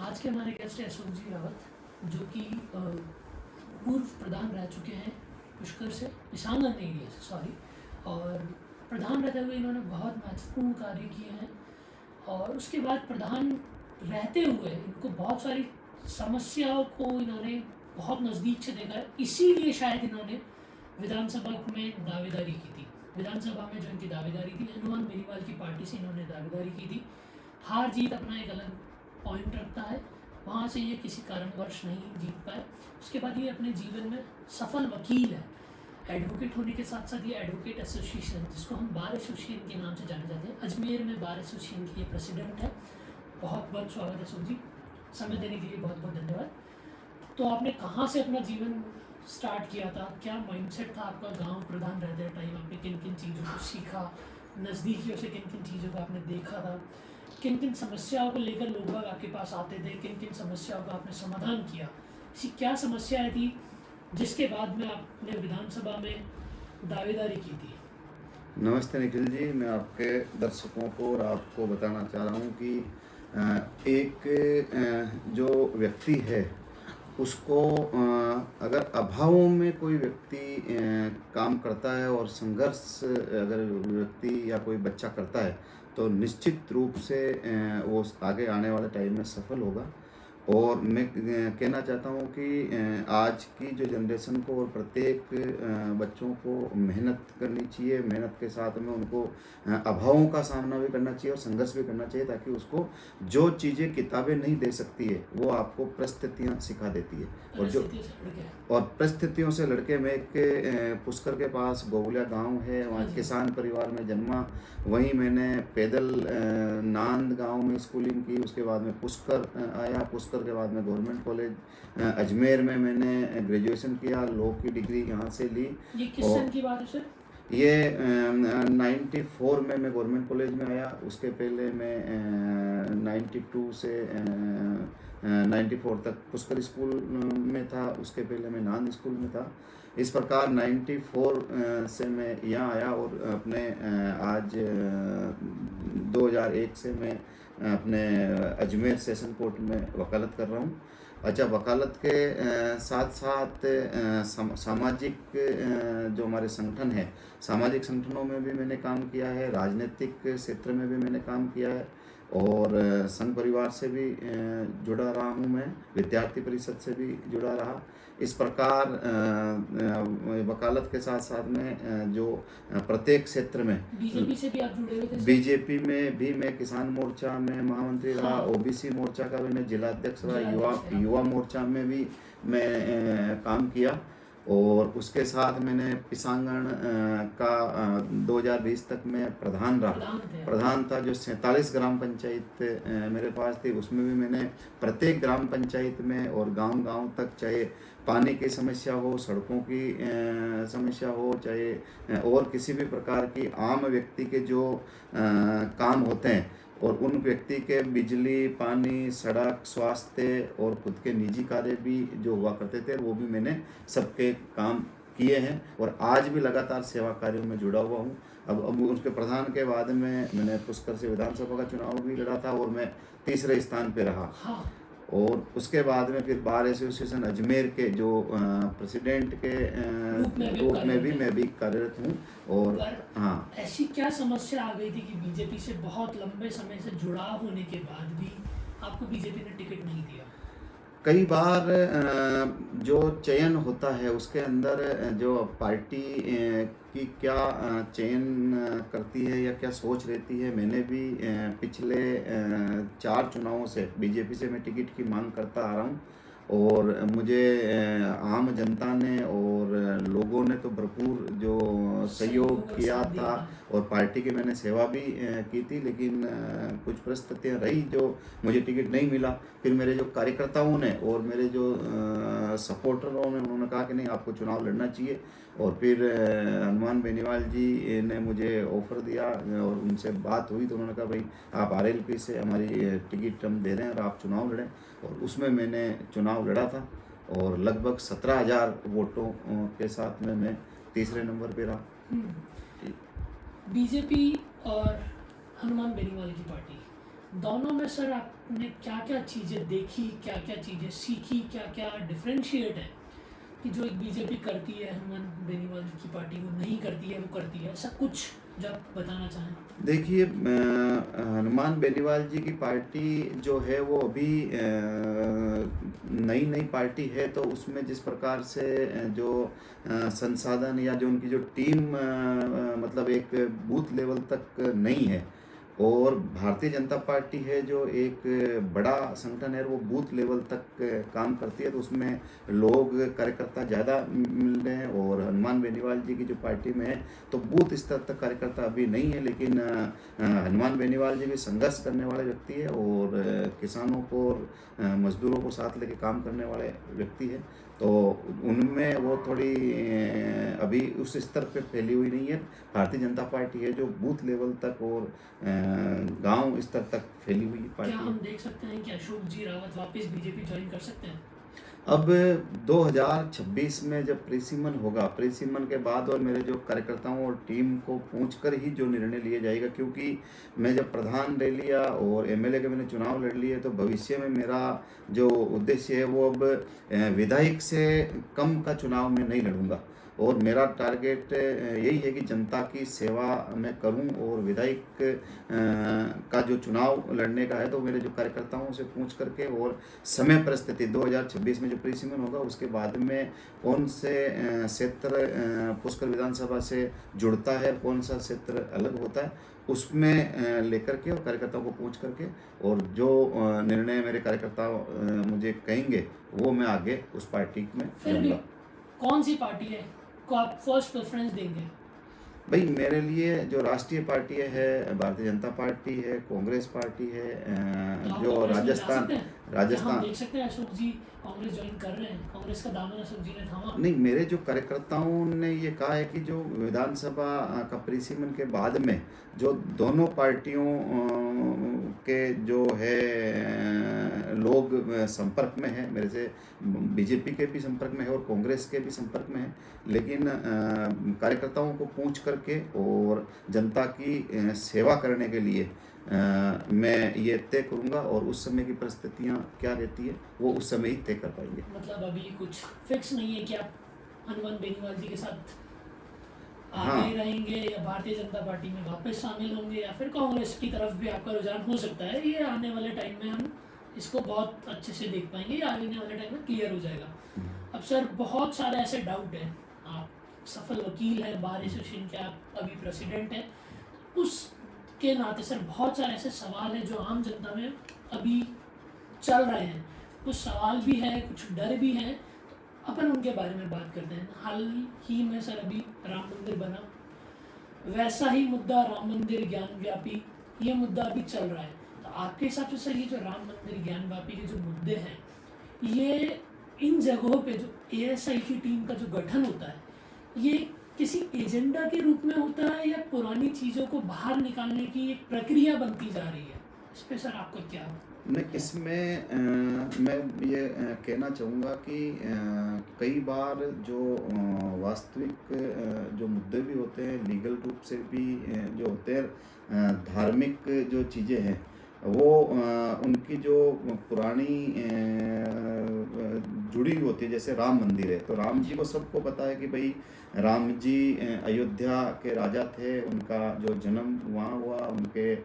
आज के हमारे गेस्ट हैं अशोक जी रावत, जो कि पूर्व प्रधान रह चुके हैं पुष्कर से, ईशान एरिया से, सॉरी। और प्रधान रहते हुए इन्होंने बहुत महत्वपूर्ण कार्य किए हैं। और उसके बाद प्रधान रहते हुए इनको बहुत सारी समस्याओं को इन्होंने बहुत नज़दीक से देखा है। इसीलिए शायद इन्होंने विधानसभा में दावेदारी की थी। विधानसभा में जो इनकी दावेदारी थी, हनुमान बेनीवाल की पार्टी से इन्होंने दावेदारी की थी। हार जीत अपना एक अलग पॉइंट रखता है, वहाँ से ये किसी कारणवश नहीं जीत पाए। उसके बाद ये अपने जीवन में सफल वकील है। एडवोकेट होने के साथ साथ ये एडवोकेट एसोसिएशन, जिसको हम बार एसोसिएशन के नाम से जाने जाते हैं, अजमेर में बार एसोसिएशन के ये प्रेसिडेंट है। बहुत बहुत स्वागत है अशोक जी, समय देने के लिए बहुत बहुत धन्यवाद। तो आपने कहाँ से अपना जीवन स्टार्ट किया था, क्या माइंडसेट था आपका गांव प्रधान रहते टाइम? आपने किन किन चीज़ों को सीखा, नज़दीकियों से किन किन चीज़ों को आपने देखा था, किन किन समस्याओं को लेकर लोग आपके पास आते थे, किन किन समस्याओं का आपने समाधान किया, ऐसी क्या समस्याएं थी जिसके बाद में आपने विधानसभा में दावेदारी की थी? नमस्ते निखिल जी, मैं आपके दर्शकों को और आपको बताना चाह रहा हूँ कि एक जो व्यक्ति है उसको अगर अभावों में कोई व्यक्ति काम करता है और संघर्ष अगर व्यक्ति या कोई बच्चा करता है तो निश्चित रूप से वो आगे आने वाले टाइम में सफल होगा। और मैं कहना चाहता हूँ कि आज की जो जनरेशन को और प्रत्येक बच्चों को मेहनत करनी चाहिए। मेहनत के साथ में उनको अभावों का सामना भी करना चाहिए और संघर्ष भी करना चाहिए, ताकि उसको जो चीज़ें किताबें नहीं दे सकती है वो आपको परिस्थितियाँ सिखा देती है। और परिस्थितियों से लड़के मैं एक पुष्कर के पास गोगलिया गांव है, वहाँ किसान परिवार में जन्मा। वहीं मैंने पैदल नांद गांव में स्कूलिंग की। उसके बाद में पुष्कर आया, पुष्कर के बाद में गवर्नमेंट कॉलेज अजमेर में मैंने ग्रेजुएशन किया, लॉ की डिग्री यहाँ से ली। ये किस सन की बात है सर? ये 94 में मैं गवर्नमेंट कॉलेज में आया। उसके पहले मैं 92 से 94 तक पुष्कर स्कूल में था। उसके पहले मैं नांद स्कूल में था। इस प्रकार 94 से मैं यहाँ आया और अपने आज 2001 से मैं अपने अजमेर सेशन कोर्ट में वकालत कर रहा हूँ। अच्छा, वकालत के साथ साथ सामाजिक जो हमारे संगठन है, सामाजिक संगठनों में भी मैंने काम किया है, राजनीतिक क्षेत्र में भी मैंने काम किया है और संघ परिवार से भी जुड़ा रहा हूँ। मैं विद्यार्थी परिषद से भी जुड़ा रहा। इस प्रकार वकालत के साथ साथ में जो प्रत्येक क्षेत्र में बीजेपी से भी आप जुड़े हुए थे? बीजेपी में भी मैं किसान मोर्चा में महामंत्री रहा, ओबीसी मोर्चा का भी मैं जिला अध्यक्ष रहा, युवा मोर्चा में भी मैं काम किया। और उसके साथ मैंने पिसांगण का 2020 तक मैं प्रधान था। जो 47 ग्राम पंचायत मेरे पास थी, उसमें भी मैंने प्रत्येक ग्राम पंचायत में और गांव तक, चाहे पानी की समस्या हो, सड़कों की समस्या हो, चाहे और किसी भी प्रकार की आम व्यक्ति के जो काम होते हैं, और उन व्यक्ति के बिजली, पानी, सड़क, स्वास्थ्य और खुद के निजी कार्य भी जो हुआ करते थे, वो भी मैंने सबके काम किए हैं और आज भी लगातार सेवा कार्यों में जुड़ा हुआ हूँ। अब उसके प्रधान के बाद में मैंने पुष्कर से विधानसभा का चुनाव भी लड़ा था और मैं तीसरे स्थान पे रहा। और उसके बाद में फिर बार एसोसिएशन अजमेर के जो प्रेसिडेंट के रूप में भी मैं भी कार्यरत हूँ। और हाँ, ऐसी क्या समस्या आ गई थी कि बीजेपी से बहुत लंबे समय से जुड़ाव होने के बाद भी आपको बीजेपी ने टिकट नहीं दिया? कई बार जो चयन होता है उसके अंदर जो पार्टी की क्या चयन करती है या क्या सोच रहती है, मैंने भी पिछले 4 चुनावों से बीजेपी से मैं टिकट की मांग करता आ रहा हूँ और मुझे आम जनता ने और लोगों ने तो भरपूर जो सहयोग किया था और पार्टी की मैंने सेवा भी की थी, लेकिन कुछ परिस्थितियाँ रही जो मुझे टिकट नहीं मिला। फिर मेरे जो कार्यकर्ताओं ने और मेरे जो सपोर्टरों ने, उन्होंने कहा कि नहीं, आपको चुनाव लड़ना चाहिए। और फिर हनुमान बेनीवाल जी ने मुझे ऑफ़र दिया और उनसे बात हुई तो उन्होंने कहा भाई आप आरएलपी से हमारी टिकट हम दे रहे हैं और आप चुनाव लड़ें। और उसमें मैंने चुनाव लड़ा था और लगभग 17,000 वोटों के साथ में मैं तीसरे नंबर पे रहा। बीजेपी और हनुमान बेनीवाल की पार्टी दोनों में सर आपने क्या क्या चीज़ें देखी, क्या क्या चीज़ें सीखी, क्या क्या डिफरेंशिएट है कि जो एक बीजेपी करती है हनुमान बेनीवाल की पार्टी वो नहीं करती है, वो करती है, ऐसा कुछ जो आप बताना चाहें? देखिए, हनुमान बेनीवाल जी की पार्टी जो है वो अभी नई नई पार्टी है, तो उसमें जिस प्रकार से जो संसाधन या जो उनकी जो टीम मतलब एक बूथ लेवल तक नहीं है, और भारतीय जनता पार्टी है जो एक बड़ा संगठन है, वो बूथ लेवल तक काम करती है, तो उसमें लोग कार्यकर्ता ज़्यादा मिल रहे हैं। और हनुमान बेनीवाल जी की जो पार्टी में है तो बूथ स्तर तक कार्यकर्ता अभी नहीं है, लेकिन हनुमान बेनीवाल जी भी संघर्ष करने वाले व्यक्ति है और किसानों को और मजदूरों को साथ लेके काम करने वाले व्यक्ति है, तो उनमें वो थोड़ी अभी उस स्तर पे फैली हुई नहीं है। भारतीय जनता पार्टी है जो बूथ लेवल तक और गांव स्तर तक फैली हुई पार्टी क्या है। हम देख सकते हैं कि अशोक जी रावत वापस बीजेपी ज्वाइन कर सकते हैं? अब 2026 में जब प्रेसीमन होगा, प्रेसीमन के बाद और मेरे जो कार्यकर्ताओं और टीम को पूछकर ही जो निर्णय लिया जाएगा, क्योंकि मैं जब प्रधान ले लिया और एमएलए के मैंने चुनाव लड़ लिए, तो भविष्य में मेरा जो उद्देश्य है वो अब विधायक से कम का चुनाव में नहीं लड़ूंगा, और मेरा टारगेट यही है कि जनता की सेवा मैं करूं, और विधायक का जो चुनाव लड़ने का है तो मेरे जो कार्यकर्ताओं से पूछ करके और समय परिस्थिति 2026 में जो प्रीसिमन होगा उसके बाद में कौन से क्षेत्र पुष्कर विधानसभा से जुड़ता है, कौन सा क्षेत्र अलग होता है, उसमें लेकर के और कार्यकर्ताओं को पूछ करके और जो निर्णय मेरे कार्यकर्ता मुझे कहेंगे वो मैं आगे उस पार्टी में फिर भी लूँगा। कौन सी पार्टी है को आप फर्स्ट प्रेफरेंस देंगे? भाई मेरे लिए जो राष्ट्रीय पार्टी है भारतीय जनता पार्टी है, कांग्रेस पार्टी है, तो आप जो कांग्रेस में जा राजस्थान सकते हैं? क्या हम राजस्थान देख सकते हैं अशोक जी कांग्रेस ज्वाइन कर रहे हैं? कांग्रेस का दामन अशोक जी ने थामा? नहीं, मेरे जो कार्यकर्ताओं ने ये कहा है कि जो विधानसभा का परिसीमन के बाद में जो दोनों पार्टियों के जो है लोग संपर्क में है मेरे से, बीजेपी के भी संपर्क में है और कांग्रेस के भी संपर्क में है, लेकिन कार्यकर्ताओं को पूछ करके और जनता की सेवा करने के लिए मैं ये तय करूंगा, और उस समय की परिस्थितियां क्या रहती है वो उस समय ही तय कर पाएंगे। मतलब अभी कुछ फिक्स नहीं है कि आप हनुमान बेनीवाल जी के साथ हाँ। आगे रहेंगे या भारतीय जनता पार्टी में वापस शामिल होंगे या फिर कांग्रेस की तरफ भी आपका रुझान हो सकता है, ये आने वाले टाइम में हम इसको बहुत अच्छे से देख पाएंगे, ये आने वाले टाइम में क्लियर हो जाएगा। अब सर बहुत सारे ऐसे डाउट हैं, आप सफल वकील हैं, बार एसोसिएशन के आप अभी प्रेसिडेंट हैं, उसके नाते सर बहुत सारे ऐसे सवाल हैं जो आम जनता में अभी चल रहे हैं, कुछ सवाल भी हैं, कुछ डर भी हैं, अपन उनके बारे में बात करते हैं। हाल ही में सर अभी राम मंदिर बना, वैसा ही मुद्दा राम मंदिर ज्ञान व्यापी, ये मुद्दा अभी चल रहा है। तो आपके हिसाब से सर ये जो राम मंदिर ज्ञान व्यापी के जो मुद्दे हैं, ये इन जगहों पे जो एएसआई की टीम का जो गठन होता है, ये किसी एजेंडा के रूप में होता है या पुरानी चीज़ों को बाहर निकालने की एक प्रक्रिया बनती जा रही है? इस पे सर आपको क्या? नहीं, इसमें मैं ये कहना चाहूँगा कि कई बार जो वास्तविक जो मुद्दे भी होते हैं लीगल रूप से भी जो होते हैं, धार्मिक जो चीज़ें हैं वो उनकी जो पुरानी जुड़ी हुई होती है, जैसे राम मंदिर है तो राम जी को सबको पता है कि भाई राम जी अयोध्या के राजा थे, उनका जो जन्म वहाँ हुआ, उनके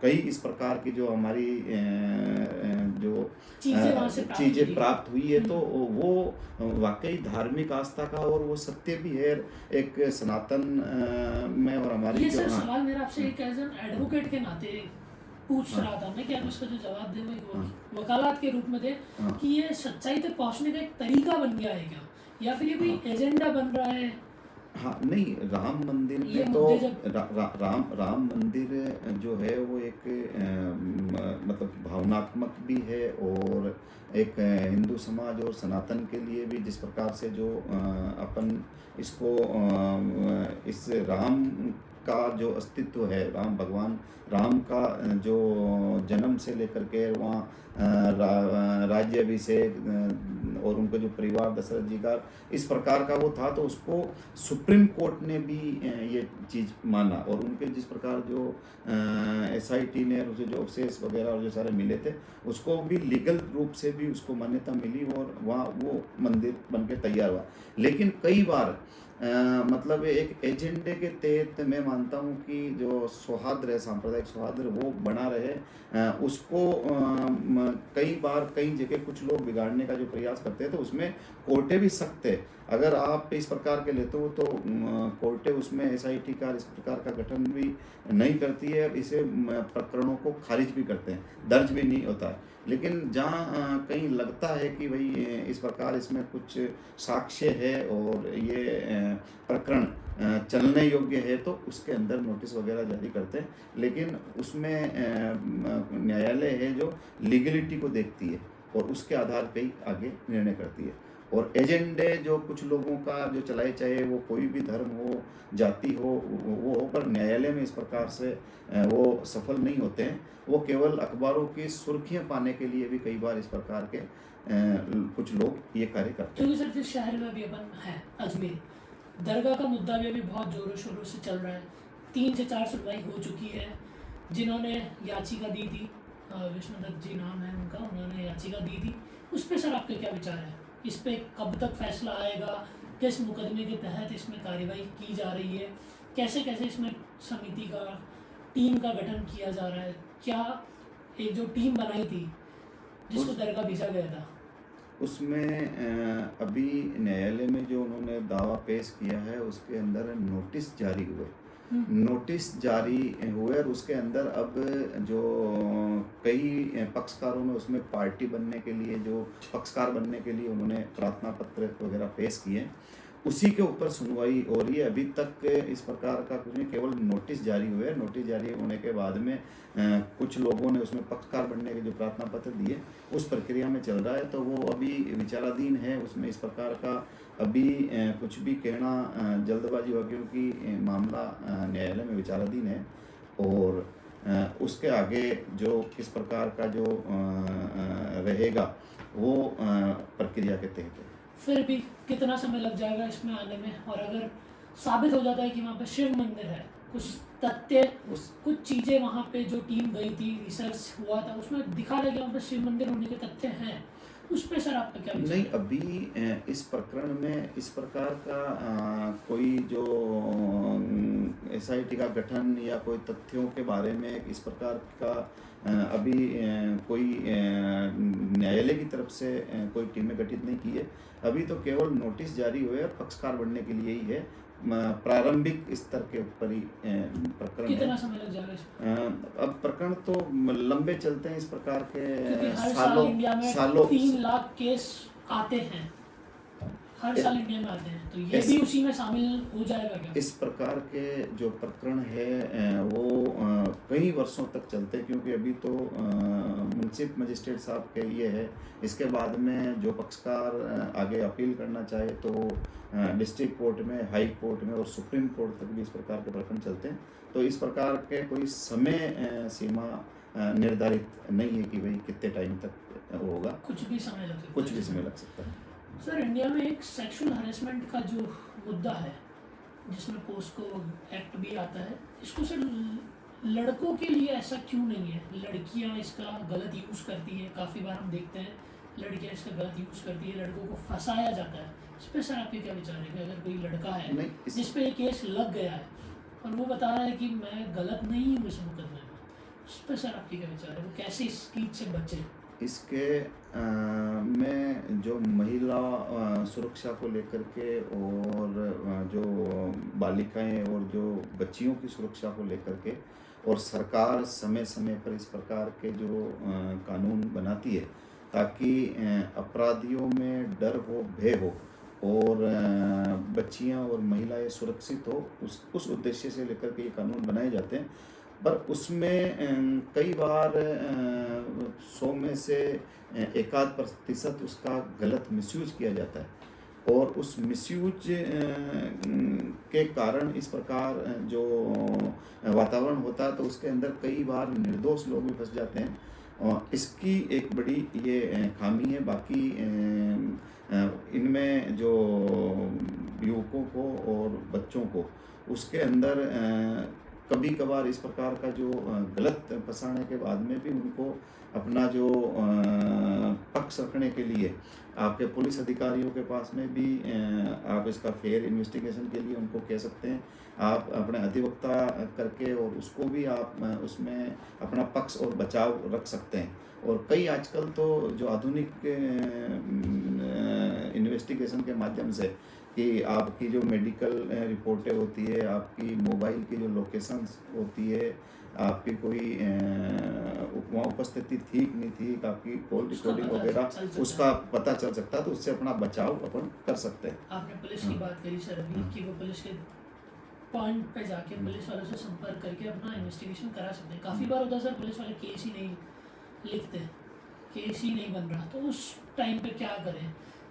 कई इस प्रकार की जो हमारी जो चीज़ें प्राप्त हुई है, तो वो वाकई धार्मिक आस्था का और वो सत्य भी है एक सनातन में। और हमारी ये जो सर सवाल मेरा आपसे एक एज एन एडवोकेट के नाते पूछ रहा था मैं कि आप उसका जो जवाब दें वो एक वकालत के रूप में दे कि ये सच्चाई तक पहुंचने का एक तरीका बन गया है क्या, या फिर ये कोई एजेंडा बन रहा है? हाँ, नहीं, राम मंदिर ये में तो मुद्दे जब राम मंदिर जो है वो एक मतलब भावनात्मक भी है, और एक हिंदू समाज और सनातन के लिए भी जिस प्रकार से जो अपन इसको इस राम का जो अस्तित्व है, राम भगवान राम का जो जन्म से लेकर के वहाँ राज्याभिषेक और उनका जो परिवार दशरथ जी का इस प्रकार का वो था, तो उसको सुप्रीम कोर्ट ने भी ये चीज़ माना, और उनके जिस प्रकार जो SIT ने उसे जो अवशेष वगैरह और जो सारे मिले थे उसको भी लीगल रूप से भी उसको मान्यता मिली और वहाँ वो मंदिर बन के तैयार हुआ। लेकिन कई बार मतलब एक एजेंडे के तहत मैं मानता हूँ कि जो सौहार्द है, सांप्रदायिक सौहार्द वो बना रहे, उसको कई बार कई जगह कुछ लोग बिगाड़ने का जो प्रयास करते हैं, तो उसमें कोर्टें भी सख्त है। अगर आप इस प्रकार के लेते हो तो कोर्टें उसमें SIT का इस प्रकार का गठन भी नहीं करती है, इसे प्रकरणों को खारिज भी करते हैं, दर्ज भी नहीं होता है। लेकिन जहाँ कहीं लगता है कि भाई इस प्रकार इसमें कुछ साक्ष्य है और ये प्रकरण चलने योग्य है, तो उसके अंदर नोटिस वगैरह जारी करते हैं। लेकिन उसमें न्यायालय है जो लीगलिटी को देखती है और उसके आधार पर ही आगे निर्णय करती है। और एजेंडे जो कुछ लोगों का जो चलाए, चाहे वो कोई भी धर्म हो, जाति हो, वो हो, पर न्यायालय में इस प्रकार से वो सफल नहीं होते हैं। वो केवल अखबारों की सुर्खियां पाने के लिए भी कई बार इस प्रकार के कुछ लोग ये कार्य करते हैं। क्योंकि सर जिस शहर में अभी अपन है अजमेर, दरगाह का मुद्दा भी अभी बहुत जोरों शोरों से चल रहा है। 3 से 4 सुनवाई हो चुकी है। जिन्होंने याचिका दी थी, विष्णुदत्त जी नाम है उनका, उन्होंने याचिका दी थी। उस पर सर आपके क्या विचार है? इस पे कब तक फैसला आएगा? किस मुकदमे के तहत इसमें कार्रवाई की जा रही है? कैसे कैसे इसमें समिति का, टीम का गठन किया जा रहा है? क्या एक जो टीम बनाई थी जिसको दरगाह भेजा गया था, उसमें अभी न्यायालय में जो उन्होंने दावा पेश किया है उसके अंदर नोटिस जारी हुए, नोटिस जारी हुए और उसके अंदर अब जो कई पक्षकारों ने उसमें पार्टी बनने के लिए, जो पक्षकार बनने के लिए उन्होंने प्रार्थना पत्र वगैरह पेश किए, उसी के ऊपर सुनवाई हो रही है। अभी तक इस प्रकार का कुछ नहीं, केवल नोटिस जारी हुए। नोटिस जारी होने के बाद में कुछ लोगों ने उसमें पक्षकार बनने के जो प्रार्थना पत्र दिए, उस प्रक्रिया में चल रहा है, तो वो अभी विचाराधीन है। उसमें इस प्रकार का अभी कुछ भी कहना जल्दबाजी होगी, क्योंकि मामला न्यायालय में विचाराधीन है और उसके आगे जो किस प्रकार का जो रहेगा वो प्रक्रिया के तहत है। फिर भी कितना समय लग जाएगा इसमें आने में? और अगर साबित हो जाता है कि वहाँ पे शिव मंदिर है, कुछ तथ्य, कुछ चीज़ें वहाँ पे जो टीम गई थी, रिसर्च हुआ था, उसमें दिखा रहा है कि वहाँ पे शिव मंदिर होने के तथ्य हैं, उस पर सर आपका क्या विचार? नहीं, अभी इस प्रकरण में इस प्रकार का कोई जो SIT का गठन या कोई तथ्यों के बारे में इस प्रकार का अभी कोई न्यायालय की तरफ से कोई टीमें गठित नहीं की है। अभी तो केवल नोटिस जारी हुए और पक्षकार बनने के लिए ही है, प्रारंभिक स्तर के ऊपर ही प्रकरण है। कितना समय लग जाएगा इसमें? अब प्रकरण तो लंबे चलते हैं इस प्रकार के, हर साल इंडिया में 3 लाख केस आते हैं, हर साल इंडिया में आते हैं, तो ये भी उसी में शामिल हो जाएगा क्या? इस प्रकार के जो प्रकरण है वो कई वर्षों तक चलते हैं, क्योंकि अभी तो मुंसिफ मजिस्ट्रेट साहब के ये है। इसके बाद में जो पक्षकार आगे अपील करना चाहे तो डिस्ट्रिक्ट कोर्ट में, हाई कोर्ट में और सुप्रीम कोर्ट तक भी इस प्रकार के प्रकरण चलते हैं। तो इस प्रकार के कोई समय सीमा निर्धारित नहीं है कि भाई कितने टाइम तक होगा, कुछ भी समय लग सकता है। कुछ भी समय लग सकता है। सर, इंडिया में एक सेक्सुअल हरेसमेंट का जो मुद्दा है, जिसमें पोस्को एक्ट भी आता है, इसको सर लड़कों के लिए ऐसा क्यों नहीं है? लड़कियां इसका गलत यूज़ करती है, काफ़ी बार हम देखते हैं लड़कियां इसका गलत यूज़ करती है, लड़कों को फंसाया जाता है। इस पर सर आपके क्या विचार है कि अगर कोई लड़का है जिस पे केस लग गया है और वो बता रहा है कि मैं गलत नहीं हूँ इस मुकदमे में, उस पर सर आपके क्या विचार है? वो कैसे इस चीज़ से बचे? इसके में जो महिला सुरक्षा को लेकर के और जो बालिकाएं और जो बच्चियों की सुरक्षा को लेकर के, और सरकार समय समय पर इस प्रकार के जो कानून बनाती है ताकि अपराधियों में डर हो, भय हो और बच्चियां और महिलाएं सुरक्षित हो, उस उद्देश्य से लेकर के ये कानून बनाए जाते हैं। पर उसमें कई बार 100 में से 1-आध % उसका गलत मिसयूज किया जाता है और उस मिसयूज के कारण इस प्रकार जो वातावरण होता है तो उसके अंदर कई बार निर्दोष लोग भी फंस जाते हैं। और इसकी एक बड़ी ये खामी है। बाकी इनमें जो युवकों को और बच्चों को उसके अंदर कभी कभार इस प्रकार का जो गलत फंसाने के बाद में भी उनको अपना जो पक्ष रखने के लिए आपके पुलिस अधिकारियों के पास में भी आप इसका फेयर इन्वेस्टिगेशन के लिए उनको कह सकते हैं। आप अपने अधिवक्ता करके और उसको भी आप उसमें अपना पक्ष और बचाव रख सकते हैं। और कई आजकल तो जो आधुनिक इन्वेस्टिगेशन के माध्यम से कि आपकी जो मेडिकल रिपोर्टें होती है, आपकी मोबाइल की जो लोकेशंस होती है, आपकी कोई वहाँ उपस्थिति थी कि नहीं थी, आपकी कॉल रिकॉर्डिंग वगैरह उसका पता चल सकता है। तो उससे अपना बचाव अपन कर सकते हैं। आपने पुलिस की बात करी सर अभी कि वो पुलिस के पॉइंट पे जाके पुलिस वालों से संपर्क करके अपना इन्वेस्टिगेशन करा सकते हैं। काफ़ी बार होता है सर पुलिस वाले केस ही नहीं लिखते, केस ही नहीं बन रहा, तो उस टाइम पे क्या करें?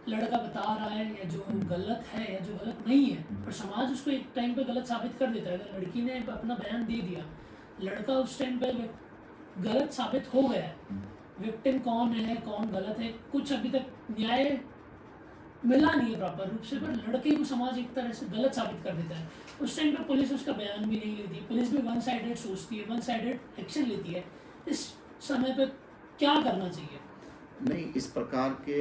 लड़का बता रहा है या जो गलत है या जो गलत नहीं है, पर समाज उसको एक टाइम पे गलत साबित कर देता है। अगर लड़की ने अपना बयान दे दिया, लड़का उस टाइम पे गलत साबित हो गया है, विक्टिम कौन है कौन गलत है कुछ अभी तक न्याय मिला नहीं है प्रॉपर रूप से, पर लड़के को समाज एक तरह से गलत साबित कर देता है। उस टाइम पे पुलिस उसका बयान भी नहीं लेती, पुलिस भी वन साइडेड सोचती है, वन साइडेड एक्शन लेती है। इस समय पे क्या करना चाहिए? नहीं, इस प्रकार के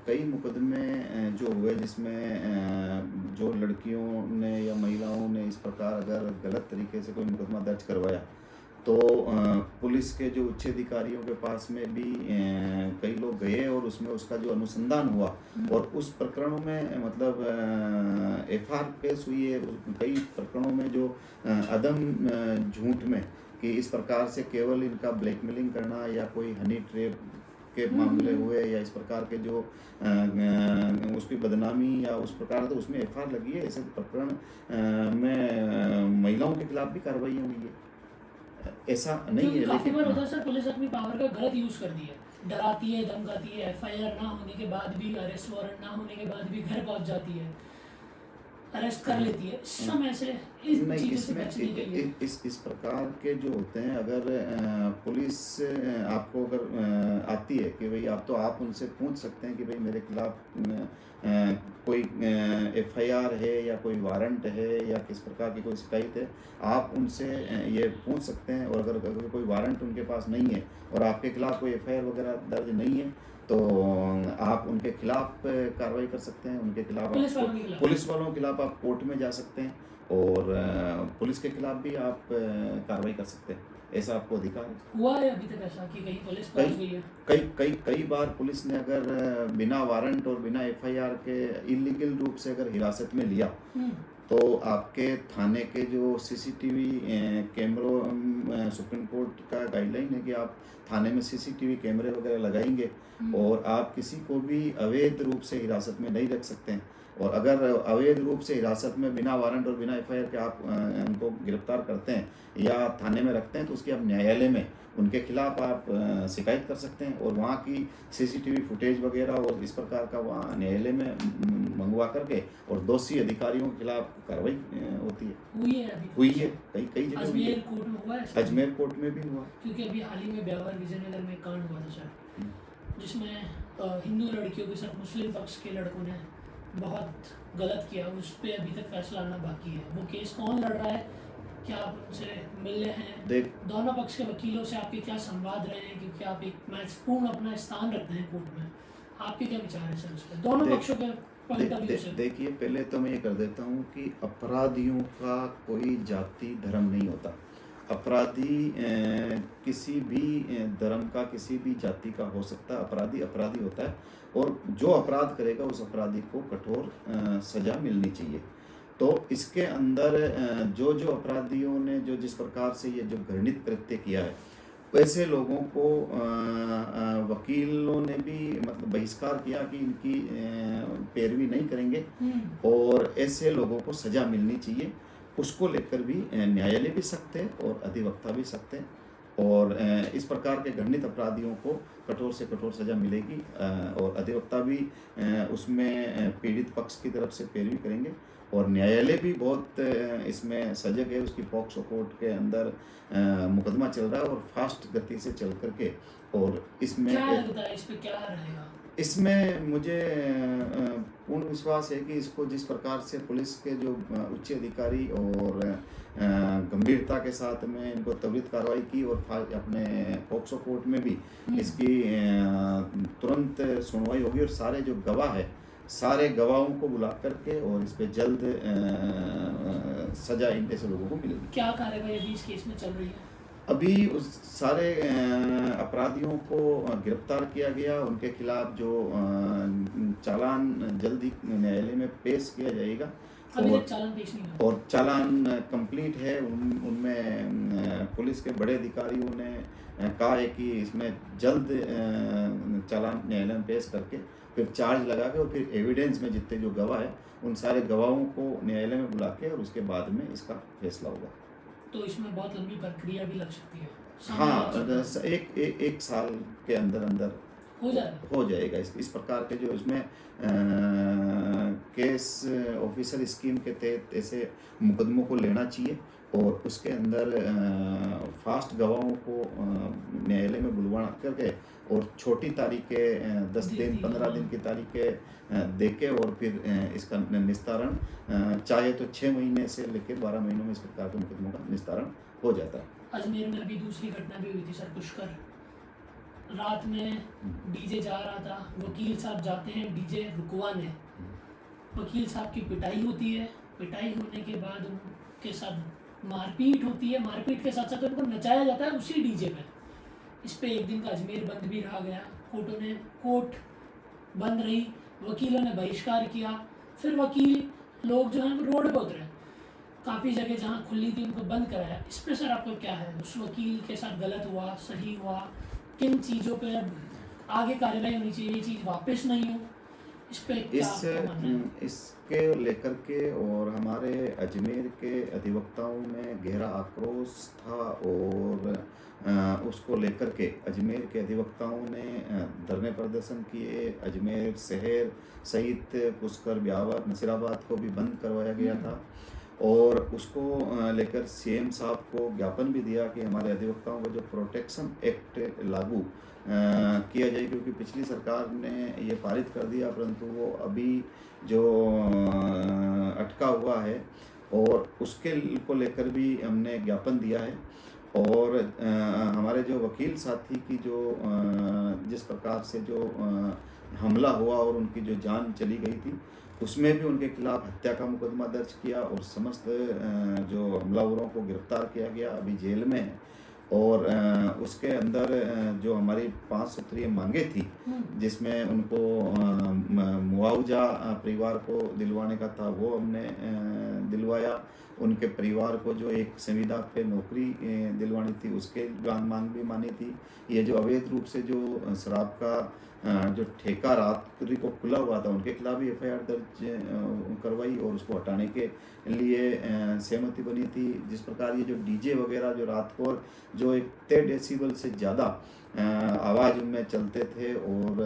कई मुकदमे जो हुए जिसमें जो लड़कियों ने या महिलाओं ने इस प्रकार अगर गलत तरीके से कोई मुकदमा दर्ज करवाया तो पुलिस के जो उच्च अधिकारियों के पास में भी कई लोग गए और उसमें उसका जो अनुसंधान हुआ और उस प्रकरणों में मतलब एफआईआर पेश हुई है। कई प्रकरणों में जो अदम झूठ में कि इस प्रकार से केवल इनका ब्लैकमेलिंग करना या कोई हनी ट्रैप के मामले हुए या इस प्रकार के जो उसकी बदनामी या उस प्रकार, तो उसमें एफआईआर लगी है। ऐसे प्रकरण में महिलाओं के खिलाफ भी कार्रवाई हुई है। ऐसा नहीं है, काफी बार होता है सर पुलिस अपनी पावर का गलत यूज कर दी है, डराती है, धमकाती है, एफआईआर ना होने के बाद भी, अरेस्ट वारंट ना होने के बाद भी घर पहुंच जाती है, अरेस्ट कर लेती है। समय से इस प्रकार के जो होते हैं, अगर पुलिस आपको अगर आती है कि भाई आप उनसे पूछ सकते हैं कि भाई मेरे खिलाफ कोई एफआईआर है या कोई वारंट है या किस प्रकार की कोई शिकायत है, आप उनसे ये पूछ सकते हैं। और अगर कोई वारंट उनके पास नहीं है और आपके खिलाफ कोई एफआईआर वगैरह दर्ज नहीं है तो आप उनके खिलाफ कार्रवाई कर सकते हैं। उनके खिलाफ पुलिस वालों के खिलाफ आप कोर्ट में जा सकते हैं और पुलिस के खिलाफ भी आप कार्रवाई कर सकते हैं। ऐसा आपको अधिकार हुआ है अभी तक ऐसा कि कहीं पुलिस पहुंच गई है? कई बार पुलिस ने अगर बिना वारंट और बिना एफआईआर के इलीगल रूप से अगर हिरासत में लिया तो आपके थाने के जो सीसीटीवी कैमरों, सुप्रीम कोर्ट का गाइडलाइन है कि आप थाने में सीसीटीवी कैमरे वगैरह लगाएंगे और आप किसी को भी अवैध रूप से हिरासत में नहीं रख सकते हैं। और अगर अवैध रूप से हिरासत में बिना वारंट और बिना एफआईआर के आप उनको गिरफ्तार करते हैं या थाने में रखते हैं तो उसकी आप न्यायालय में उनके खिलाफ आप शिकायत कर सकते हैं और वहाँ की सीसीटीवी फुटेज वगैरह और इस प्रकार का वहाँ न्यायालय में मंगवा करके और दोषी अधिकारियों के खिलाफ कार्रवाई होती है। हुई है कई जगह। अजमेर कोर्ट में हुआ है, अजमेर कोर्ट में भी हुआ, क्योंकि अभी हाल ही में ब्यावर विजयनगर में कांड हुआ था सर, जिसमें हिंदू लड़कियों के साथ मुस्लिम पक्ष के लड़कों ने बहुत गलत किया। उस पर अभी तक फैसला आना बाकी है। वो केस कौन लड़ रहा है, क्या आप उनसे मिले हैं, दोनों पक्ष के वकीलों से आपके क्या संवाद रहे हैं, क्योंकि आप एक महत्वपूर्ण अपना स्थान रखते हैं कोर्ट में, आपके क्या विचार है सर उस पर दोनों पक्षों के पॉइंट ऑफ व्यू से? देखिए, पहले तो मैं ये कर देता हूँ कि अपराधियों का कोई जाति धर्म नहीं होता। अपराधी किसी भी धर्म का, किसी भी जाति का हो सकता है। अपराधी अपराधी होता है और जो अपराध करेगा उस अपराधी को कठोर सजा मिलनी चाहिए। तो इसके अंदर जो अपराधियों ने जो जिस प्रकार से ये जो घृणित कृत्य किया है, वैसे लोगों को वकीलों ने भी मतलब बहिष्कार किया कि इनकी पैरवी नहीं करेंगे और ऐसे लोगों को सजा मिलनी चाहिए। उसको लेकर भी न्यायालय भी सख्त है और अधिवक्ता भी सख्त है। और इस प्रकार के घृणित अपराधियों को कठोर से कठोर सज़ा मिलेगी और अधिवक्ता भी उसमें पीड़ित पक्ष की तरफ से पैरवी करेंगे और न्यायालय भी बहुत इसमें सजग है। उसकी पॉक्सो कोर्ट के अंदर मुकदमा चल रहा है और फास्ट गति से चल करके और इसमें क्या लगता है इस पे क्या रहेगा? इसमें मुझे पूर्ण विश्वास है कि इसको जिस प्रकार से पुलिस के जो उच्च अधिकारी और गंभीरता के साथ में इनको त्वरित कार्रवाई की और अपने पॉक्सो कोर्ट में भी इसकी तुरंत सुनवाई होगी और सारे जो गवाह है सारे गवाहों को बुला करके और इस पे जल्द सजा इन ऐसे लोगों को मिलेगी। क्या कार्रवाई अभी इस केस में चल रही है? अभी उस सारे अपराधियों को गिरफ्तार किया गया, उनके खिलाफ जो चालान जल्द ही न्यायालय में पेश किया जाएगा अभी तक चालान पेश नहीं हुआ और चालान कंप्लीट है। उनमें पुलिस के बड़े अधिकारियों ने कहा है कि इसमें जल्द चालान न्यायालय में पेश करके फिर चार्ज लगा के और फिर एविडेंस में जितने जो गवाह है उन सारे गवाहों को न्यायालय में बुला के और उसके बाद में इसका फैसला होगा। तो इसमें बहुत लंबी प्रक्रिया भी लग सकती है। हाँ, एक साल के अंदर अंदर हो जाएगा। इस प्रकार के जो इसमें केस ऑफिसर स्कीम के तहत ऐसे मुकदमों को लेना चाहिए और उसके अंदर फास्ट गवाहों को न्यायालय में बुलवा करके और छोटी तारीखें 10 दिन 15 दिन की तारीखें देके और फिर इसका निस्तारण चाहे तो 6 महीने से लेकर 12 महीनों में इस प्रकार के मुकदमों का निस्तारण हो जाता है। अजमेर में अभी दूसरी घटना भी हुई थी सर, पुष्कर रात में डीजे जा रहा था, वकील साहब जाते हैं डीजे रुकवाने, वकील साहब की पिटाई होती है, पिटाई होने के बाद उनके साथ मारपीट होती है, मारपीट के साथ साथ उनको नचाया जाता है उसी डीजे पे। इस पे एक दिन का अजमेर बंद भी रहा गया, कोर्ट बंद रही, वकीलों ने बहिष्कार किया, फिर वकील लोग जो हैं रोड पर उतरे, काफ़ी जगह जहाँ खुली थी उनको बंद कराया। इस पे सर आपको क्या है, उस वकील के साथ गलत हुआ, सही हुआ, किन चीज़ों पे आगे कार्रवाई होनी चाहिए, ये चीज़ वापस नहीं हो, इस पे इसके लेकर के और हमारे अजमेर के अधिवक्ताओं में गहरा आक्रोश था और उसको लेकर के अजमेर के अधिवक्ताओं ने धरने प्रदर्शन किए। अजमेर शहर सहित पुष्कर, ब्यावर, नसीराबाद को भी बंद करवाया गया था और उसको लेकर सीएम साहब को ज्ञापन भी दिया कि हमारे अधिवक्ताओं को जो प्रोटेक्शन एक्ट लागू किया जाए, क्योंकि पिछली सरकार ने ये पारित कर दिया परंतु वो अभी जो अटका हुआ है और उसके को लेकर भी हमने ज्ञापन दिया है। और हमारे जो वकील साथी की जो जिस प्रकार से जो हमला हुआ और उनकी जो जान चली गई थी उसमें भी उनके खिलाफ हत्या का मुकदमा दर्ज किया और समस्त जो हमलावरों को गिरफ्तार किया गया, अभी जेल में है। और उसके अंदर जो हमारी 5 सूत्रीय मांगे थी जिसमें उनको मुआवजा परिवार को दिलवाने का था वो हमने दिलवाया, उनके परिवार को जो एक संविदा पे नौकरी दिलवानी थी उसके मांग भी मानी थी। ये जो अवैध रूप से जो शराब का जो ठेका रात्रि को खुला हुआ था उनके खिलाफ भी एफआईआर दर्ज करवाई और उसको हटाने के लिए सहमति बनी थी। जिस प्रकार ये जो डीजे वगैरह जो रात को जो एक 3 डेसिबल से ज़्यादा आवाज़ उनमें चलते थे और